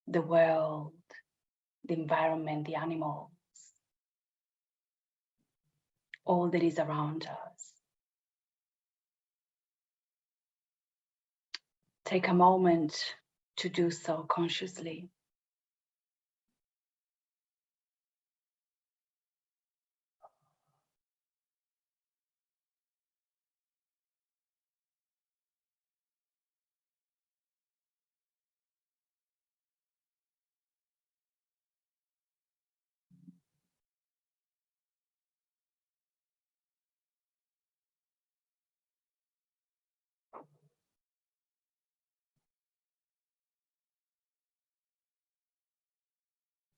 the world, the environment, the animals. all that is around us. Take a moment to do so consciously.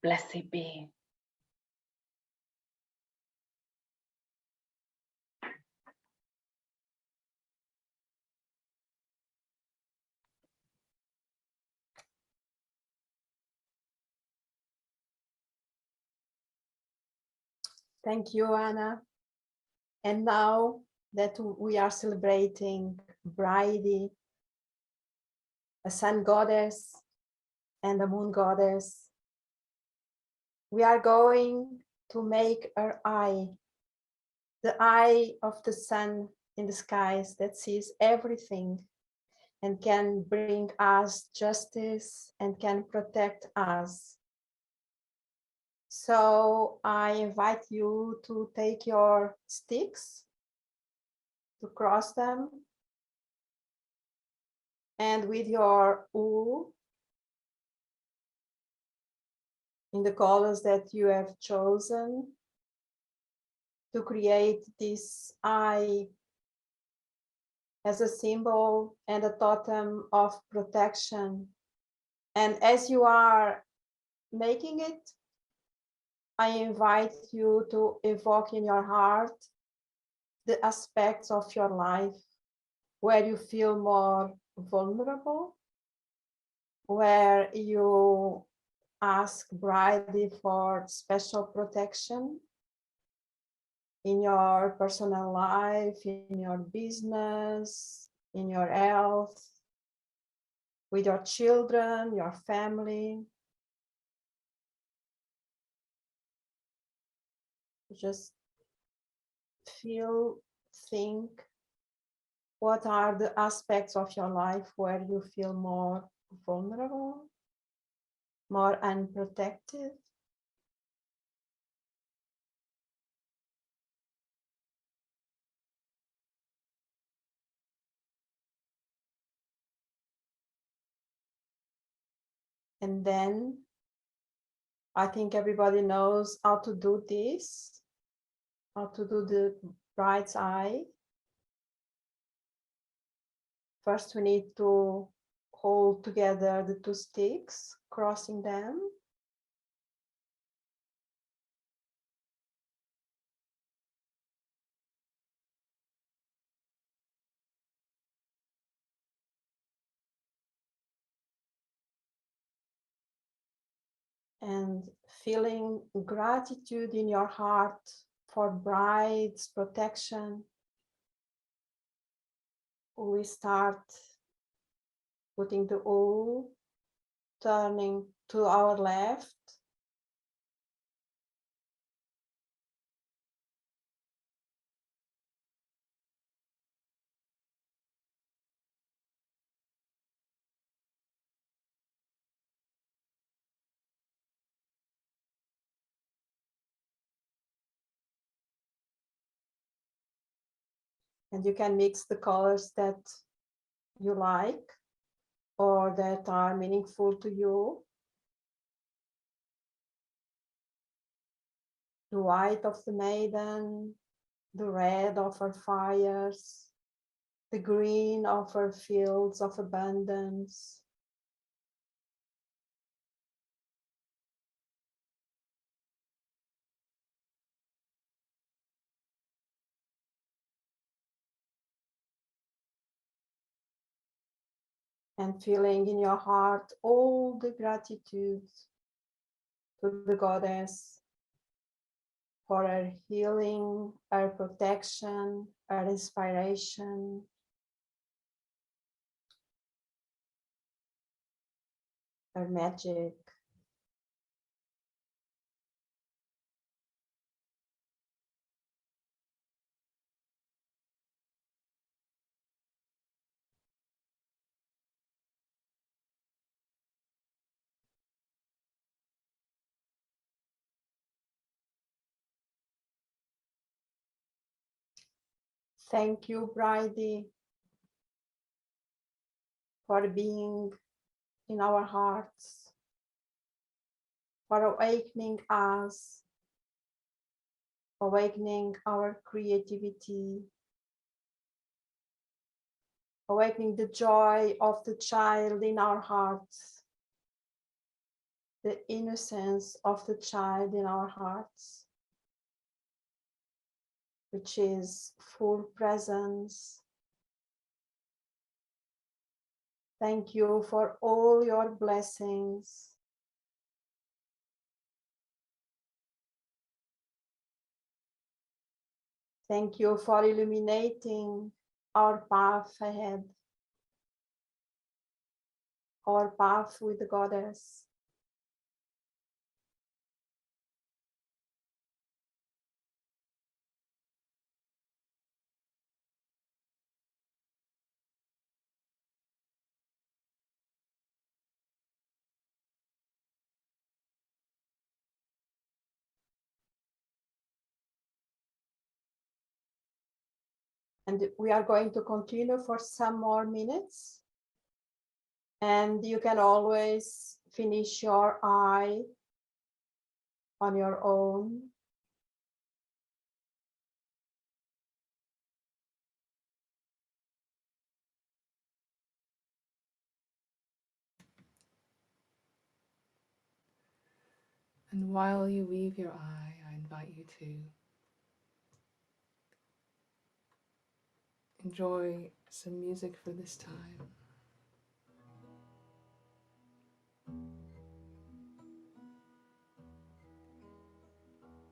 Blessed be. Thank you, Anna. And now that we are celebrating Bridie, a sun goddess and a moon goddess, we are going to make her eye, the eye of the sun in the skies that sees everything and can bring us justice and can protect us. So I invite you to take your sticks, to cross them, and with your wool in the colors that you have chosen, to create this eye as a symbol and a totem of protection. And as you are making it, I invite you to evoke in your heart the aspects of your life where you feel more vulnerable, where you ask Bridie for special protection in your personal life, in your business, in your health, with your children, your family. Just feel, think, what are the aspects of your life where you feel more vulnerable, more unprotected? And then I think everybody knows how to do this, how to do the bride's eye. First, we need to hold together the two sticks, crossing them. And feeling gratitude in your heart for bride's protection, we start putting the wool, turning to our left, and you can mix the colors that you like or that are meaningful to you. The white of the maiden, the red of her fires, the green of her fields of abundance. And feeling in your heart all the gratitude to the goddess for her healing, her protection, her inspiration, her magic. Thank you, Bridie, for being in our hearts, for awakening us, awakening our creativity, awakening the joy of the child in our hearts, the innocence of the child in our hearts, which is full presence. Thank you for all your blessings. Thank you for illuminating our path ahead, our path with the Goddess. And we are going to continue for some more minutes. And you can always finish your eye on your own. And while you weave your eye, I invite you to enjoy some music for this time.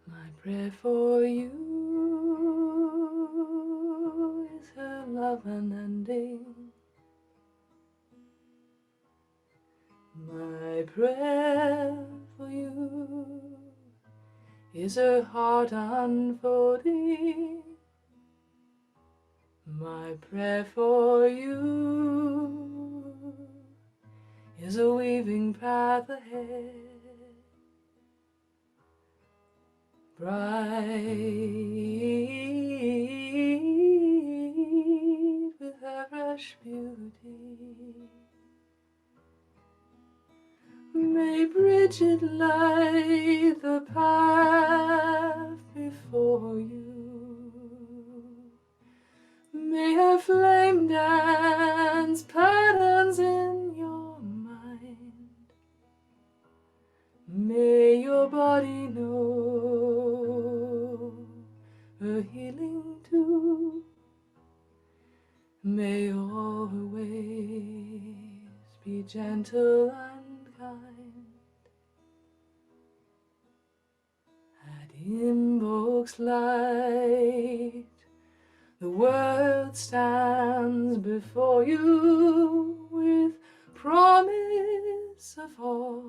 My prayer for you is her love unending. My prayer for you is her heart unfolding. My prayer for you is a weaving path ahead, bright with her fresh beauty. May Bridget light the path before you. May her flame dance patterns in your mind. May your body know her healing too. May all her ways be gentle and kind. At Imbolc's light, the world stands before you with promise of all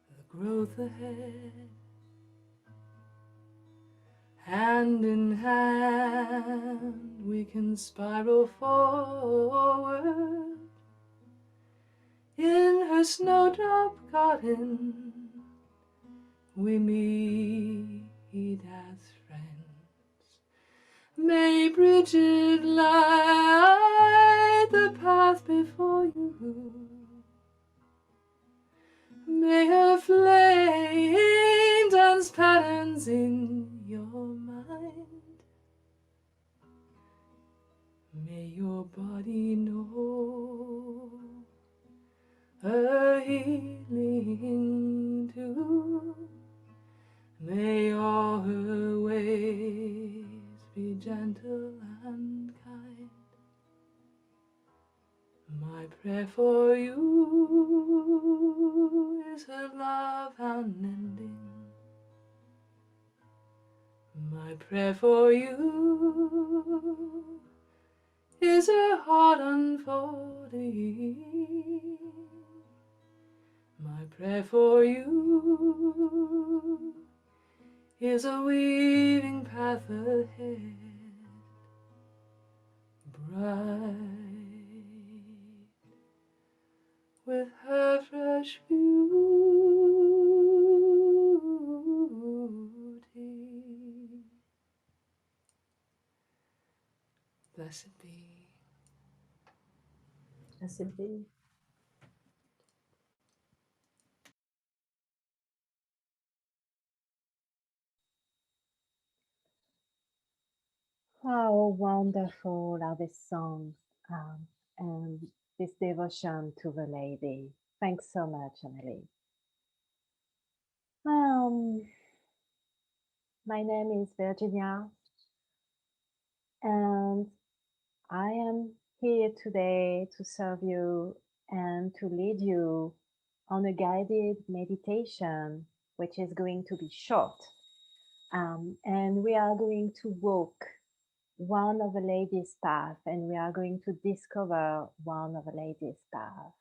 the growth ahead. Hand in hand, we can spiral forward. In her snowdrop garden, we meet as friends. May Bridget light the path before you. May her flame dance patterns in your mind. May your body know her healing too. May all her ways be gentle and kind. My prayer for you is her love unending. My prayer for you is her heart unfolding. My prayer for you is a weaving path ahead, bright with her fresh beauty. Sylvie. How wonderful are these songs and this devotion to the lady. Thanks so much, Emily. My name is Virginia, and I am here today to serve you and to lead you on a guided meditation, which is going to be short. And we are going to walk one of the lady's path, and we are going to discover one of the lady's path.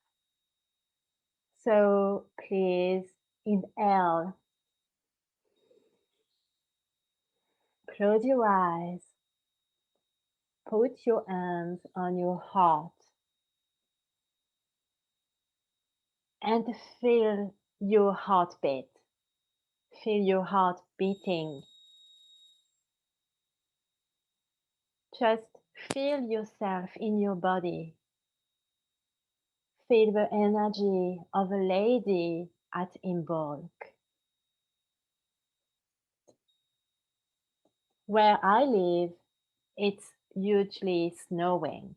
So please inhale, close your eyes, put your hands on your heart, and feel your heartbeat. Feel your heart beating. Just feel yourself in your body. Feel the energy of a lady at Imbolc. Where I live, it's hugely snowing.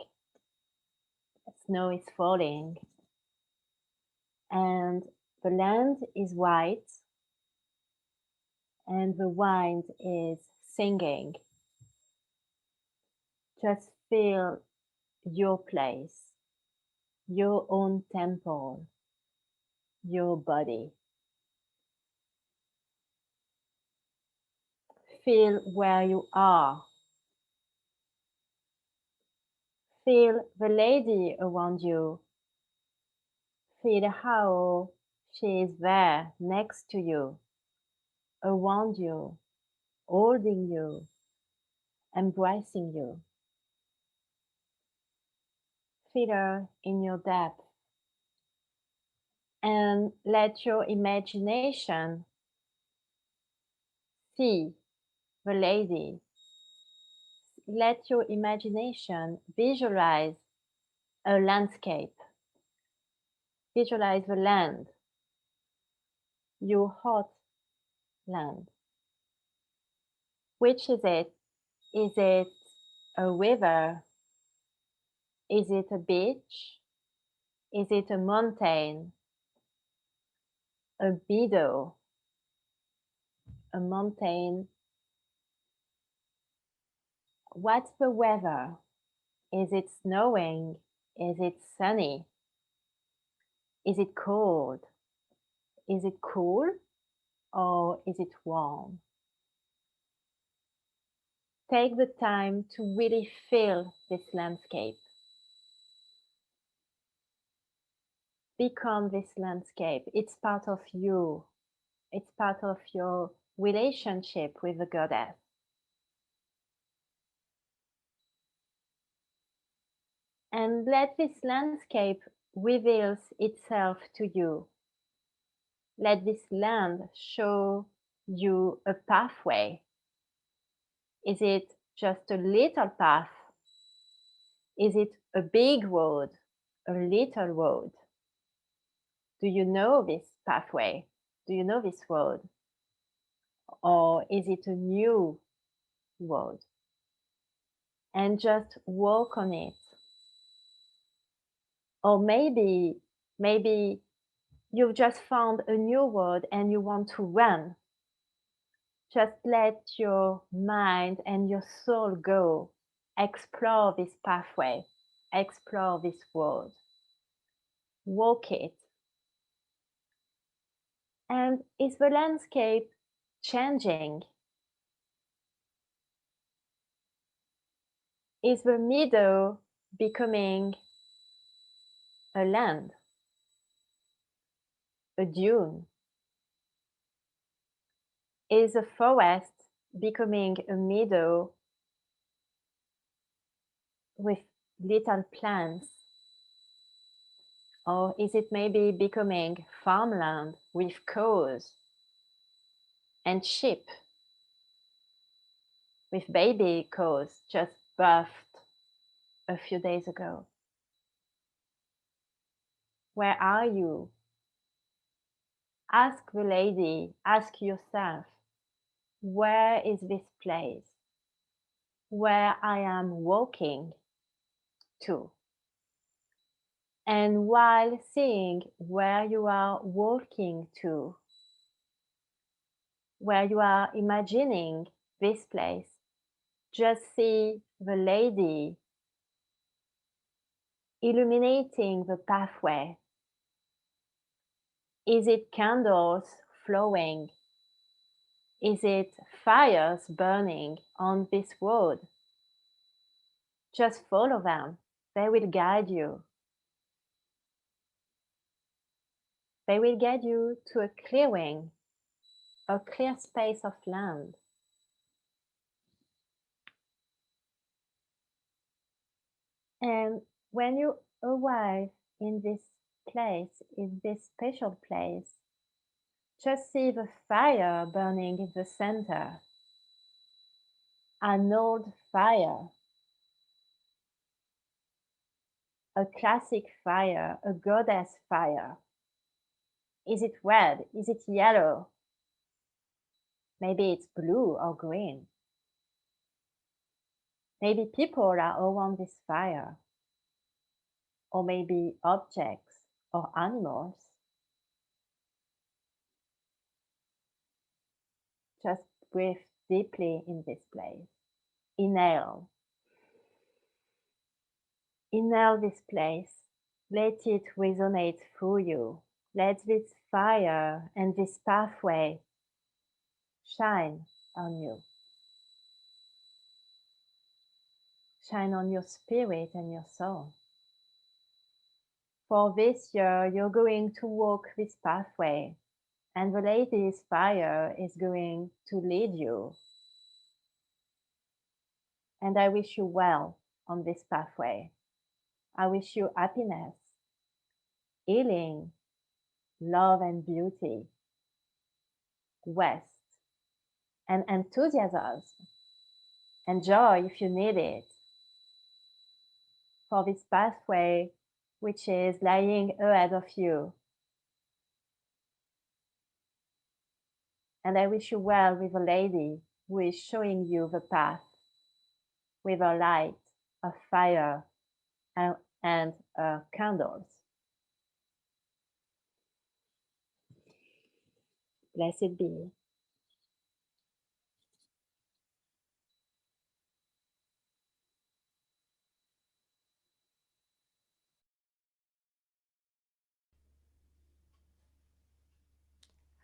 Snow is falling, and the land is white, and the wind is singing. Just feel your place, your own temple, your body. Feel where you are. Feel the lady around you. Feel how she is there next to you, around you, holding you, embracing you. Feel her in your depth. And let your imagination see the lady. Let your imagination visualize a landscape. Visualize the land, your hot land. Which is it? Is it a river? Is it a beach? Is it a mountain? A meadow? A mountain? What's the weather? Is it snowing? Is it sunny? Is it cold? Is it cool or is it warm? Take the time to really feel this landscape. Become this landscape. It's part of you. It's part of your relationship with the goddess. And let this landscape reveal itself to you. Let this land show you a pathway. Is it just a little path? Is it a big road, a little road? Do you know this pathway? Do you know this road? Or is it a new road? And just walk on it. Or maybe you've just found a new road and you want to run. Just let your mind and your soul go. Explore this pathway. Explore this road. Walk it. And is the landscape changing? Is the meadow becoming a land, a dune? Is a forest becoming a meadow with little plants? Or is it maybe becoming farmland with cows and sheep, with baby cows just birthed a few days ago? Where are you? Ask the lady, ask yourself, where is this place where I am walking to? And while seeing where you are walking to, where you are imagining this place, just see the lady illuminating the pathway. Is it candles flowing? Is it fires burning on this road? Just follow them. They will guide you. They will guide you to a clearing, a clear space of land. And when you arrive in this place, in this special place, just see the fire burning in the center. An old fire, a classic fire, a goddess fire. Is it red? Is it yellow? Maybe it's blue or green. Maybe people are around this fire, or maybe objects or animals. Just breathe deeply in this place. Inhale. Inhale this place. Let it resonate through you. Let this fire and this pathway shine on you. Shine on your spirit and your soul. For this year, you're going to walk this pathway, and the lady's fire is going to lead you. And I wish you well on this pathway. I wish you happiness, healing, love and beauty, rest, and enthusiasm, and joy if you need it, for this pathway which is lying ahead of you. And I wish you well with a lady who is showing you the path with a light, a fire, and candles. Blessed be.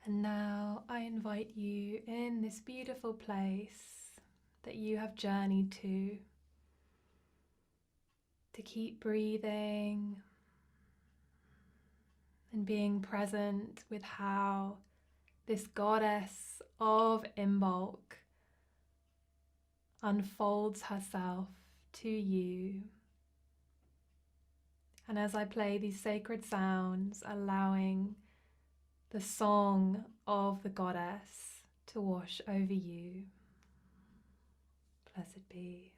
And now I invite you in this beautiful place that you have journeyed to keep breathing and being present with how this goddess of Imbolc unfolds herself to you. And as I play these sacred sounds, allowing the song of the goddess to wash over you. Blessed be.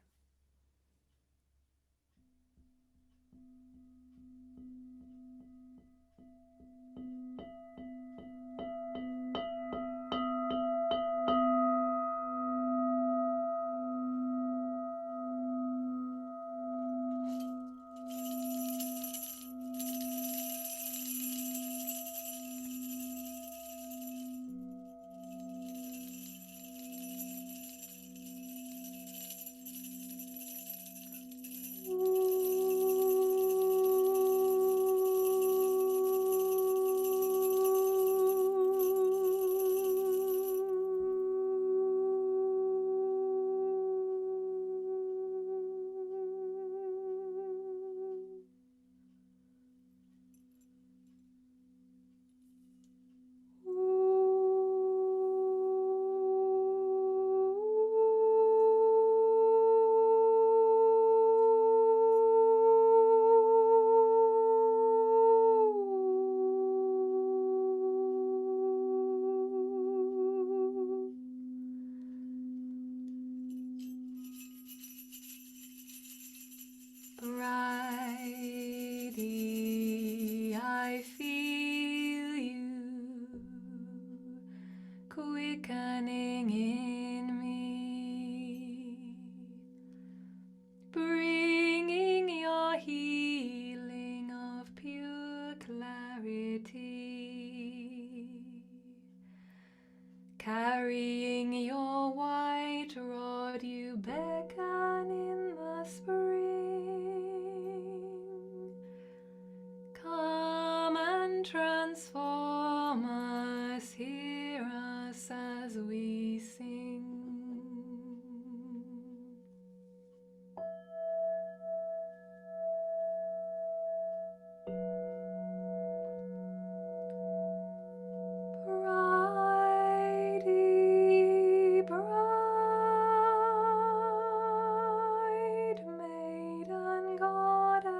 quickening in me, bringing your healing of pure clarity, carrying your white rod, you beckon in the spring. Come and transform us, hear us as we sing. Bridey, bride, maiden goddess,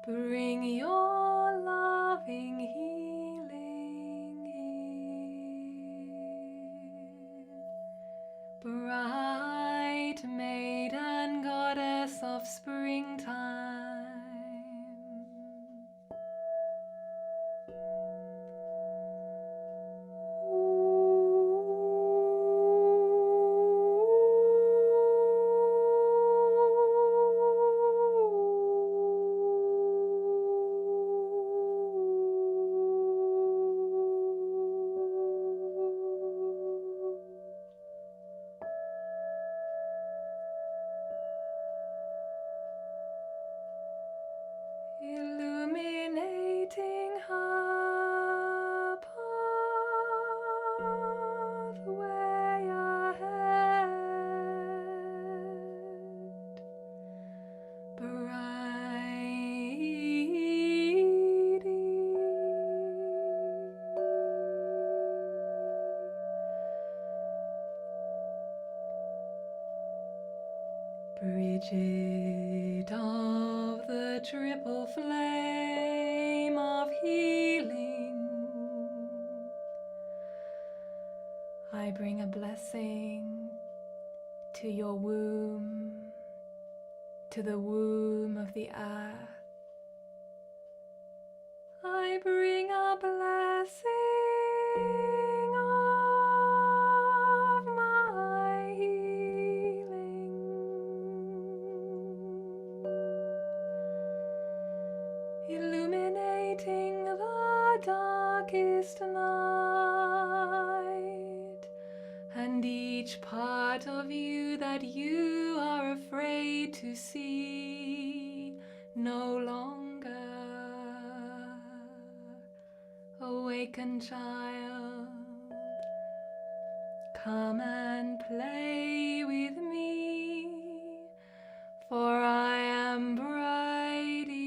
bring your loving healing here. Bright maiden goddess of springtime, illuminating her pathway ahead. Bridget of the triple flame of healing, I bring a blessing to your womb, to the womb of the earth. I bring a blessing of my healing, illuminating the darkest night, and each part of you that you are afraid to see no longer. Awaken, child, come and play with me, for I am Bridey.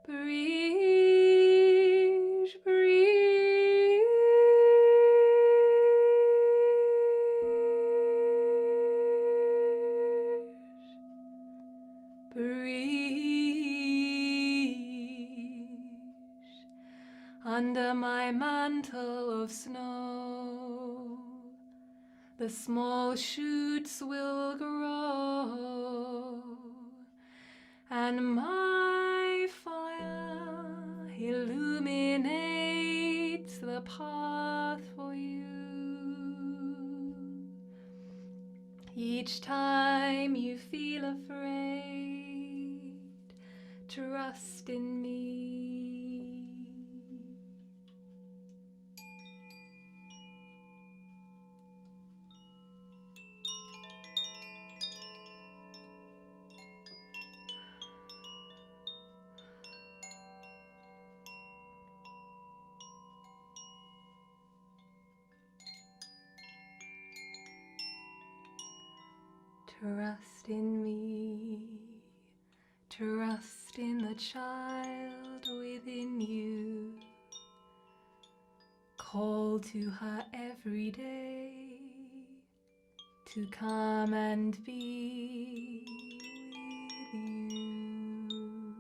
Breeze, breeze, breeze. Under my mantle of snow, the small shoots will grow, and my fire illuminates the path for you. Each time you feel afraid, trust in me. Trust in me, trust in the child within you. Call to her every day to come and be with you.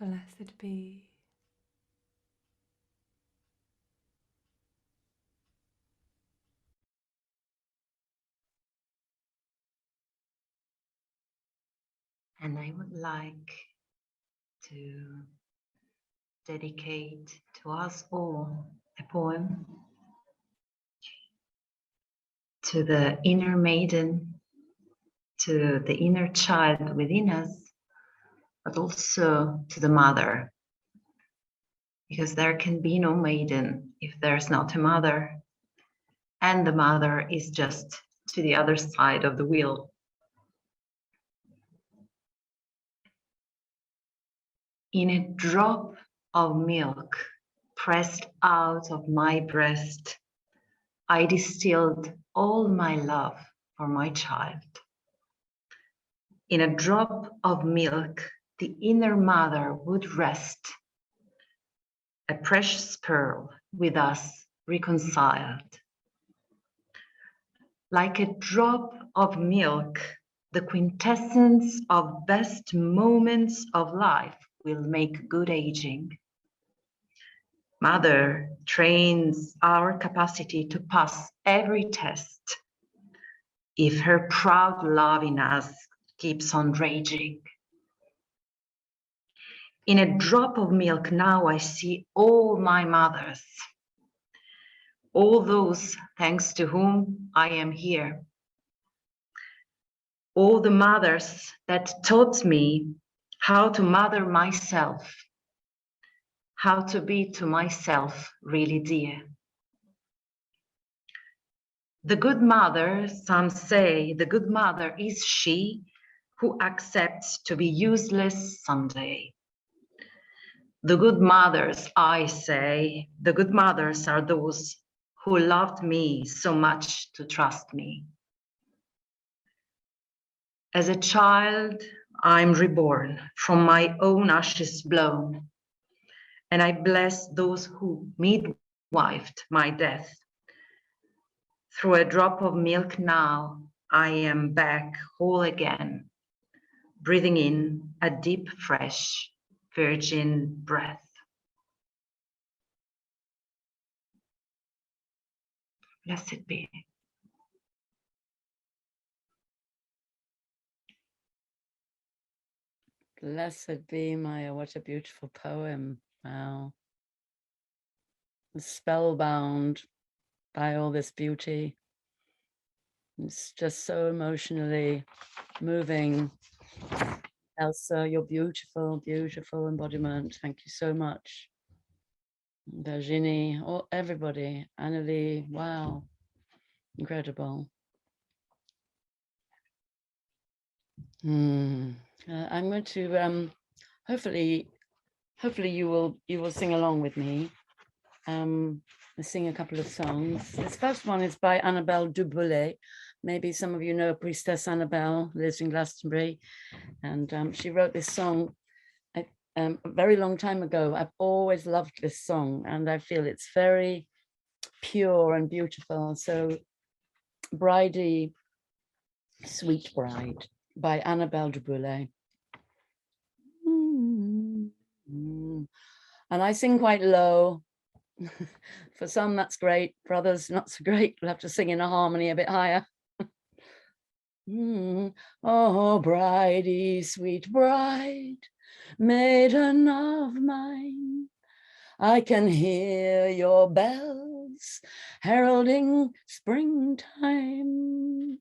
Blessed be. And I would like to dedicate to us all a poem to the inner maiden, to the inner child within us, but also to the mother, because there can be no maiden if there's not a mother, and the mother is just to the other side of the wheel. In a drop of milk pressed out of my breast, I distilled all my love for my child. In a drop of milk, the inner mother would rest, a precious pearl with us reconciled. Like a drop of milk, the quintessence of best moments of life will make good aging. Mother trains our capacity to pass every test if her proud love in us keeps on raging. In a drop of milk now I see all my mothers, all those thanks to whom I am here. All the mothers that taught me how to mother myself, how to be to myself really dear. The good mother, some say, the good mother is she who accepts to be useless someday. The good mothers, I say, the good mothers are those who loved me so much to trust me. As a child, I'm reborn from my own ashes blown, and I bless those who midwifed my death. Through a drop of milk now, I am back whole again, breathing in a deep, fresh, virgin breath. Blessed be. Blessed be, Maya. What a beautiful poem. Wow. Spellbound by all this beauty. It's just so emotionally moving. Elsa, your beautiful, beautiful embodiment. Thank you so much. Virginie, everybody. Annalie, wow. Incredible. I'm going to hopefully you will sing along with me. Sing a couple of songs. This first one is by Annabelle Duboulet. Maybe some of you know Priestess Annabelle, lives in Glastonbury, and she wrote this song a very long time ago. I've always loved this song, and I feel it's very pure and beautiful. So, Bridey, Sweet Bride by Annabelle Duboulet. And I sing quite low. For some, that's great. For others, not so great. We'll have to sing in a harmony a bit higher. Oh, bridey, sweet bride, maiden of mine, I can hear your bells heralding springtime.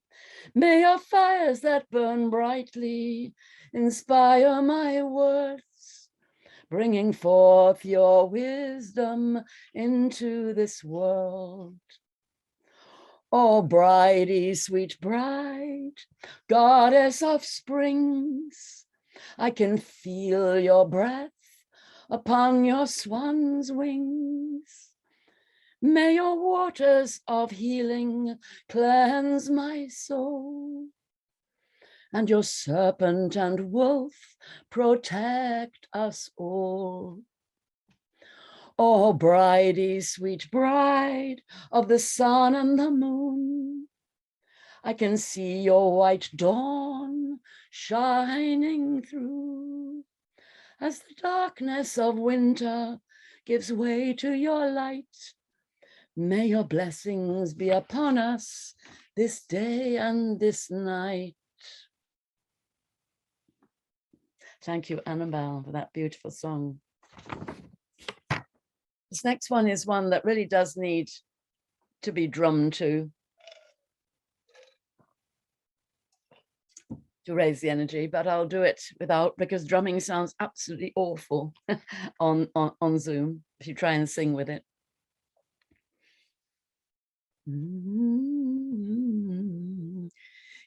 May your fires that burn brightly inspire my words, bringing forth your wisdom into this world. Oh, bridey, sweet bride, goddess of springs, I can feel your breath upon your swan's wings. May your waters of healing cleanse my soul, and your serpent and wolf protect us all. Oh, bridey, sweet bride of the sun and the moon, I can see your white dawn shining through, as the darkness of winter gives way to your light. May your blessings be upon us this day and this night. Thank you, Annabelle, for that beautiful song. This next one is one that really does need to be drummed to raise the energy, but I'll do it without, because drumming sounds absolutely awful on Zoom if you try and sing with it.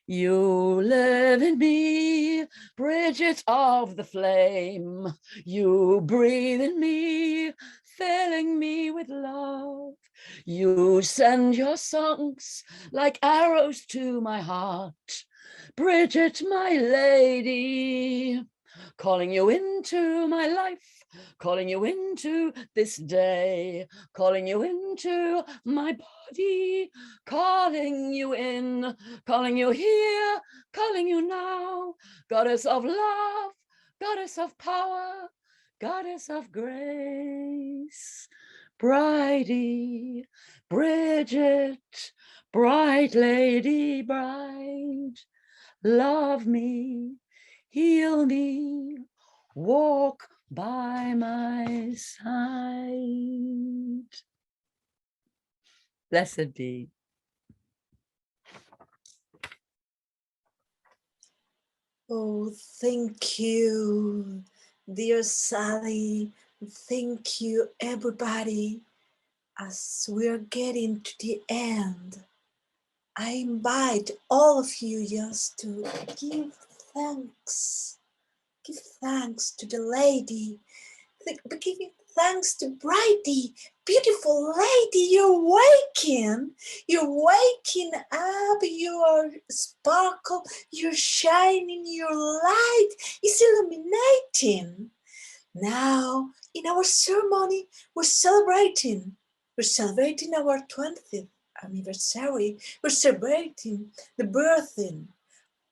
You live in me, Bridget of the flame. You breathe in me, filling me with love. You send your songs like arrows to my heart. Bridget, my lady, calling you into my life, calling you into this day, calling you into my body, calling you in, calling you here, calling you now, goddess of love, goddess of power, goddess of grace. Bridie, Bridget, bright lady, bride, love me, heal me, walk by my side. Blessed be. Oh, thank you, dear Sally. Thank you, everybody. As we're getting to the end, I invite all of you just to give thanks. Give thanks to the lady. Give thanks to Bridie. Beautiful lady, you're waking. You're waking up. You are sparkle. You're shining. Your light is illuminating. Now, in our ceremony, we're celebrating. We're celebrating our 20th anniversary. We're celebrating the birthing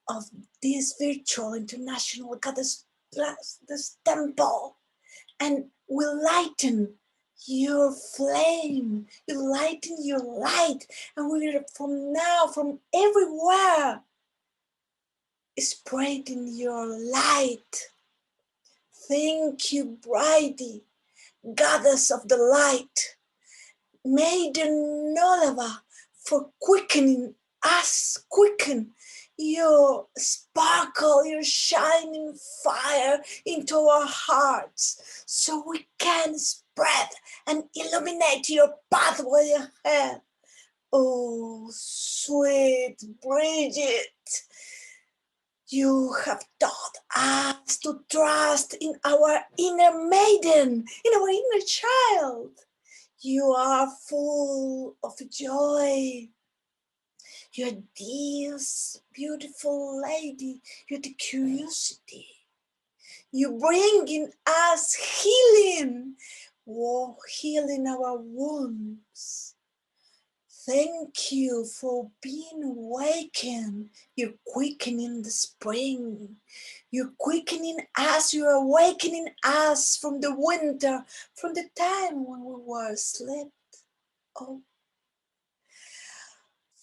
of this virtual international goddess this temple, and will lighten your flame, you lighten your light, and we're from now, from everywhere, spreading your light. Thank you, Bridie, goddess of the light, Maiden Nolava, for quickening us, quicken your sparkle, your shining fire into our hearts, so we can spread and illuminate your pathway ahead. Oh, sweet Bridget, you have taught us to trust in our inner maiden, in our inner child. You are full of joy. You're this beautiful lady. You're the curiosity. You bring in us healing. Oh, healing our wounds. Thank you for being awakened. You're quickening the spring. You're quickening us. You're awakening us from the winter, from the time when we were asleep. Oh,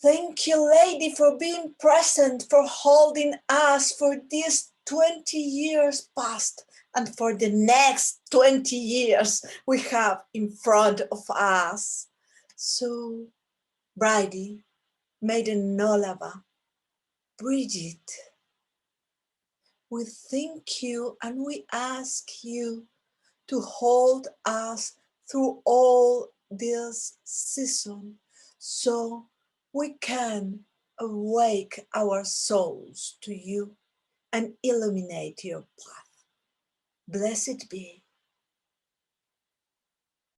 thank you, lady, for being present, for holding us for these 20 years past and for the next 20 years we have in front of us. So, Bridie, Maiden Nolava, Bridget, we thank you and we ask you to hold us through all this season, so we can awake our souls to you and illuminate your path. Blessed be.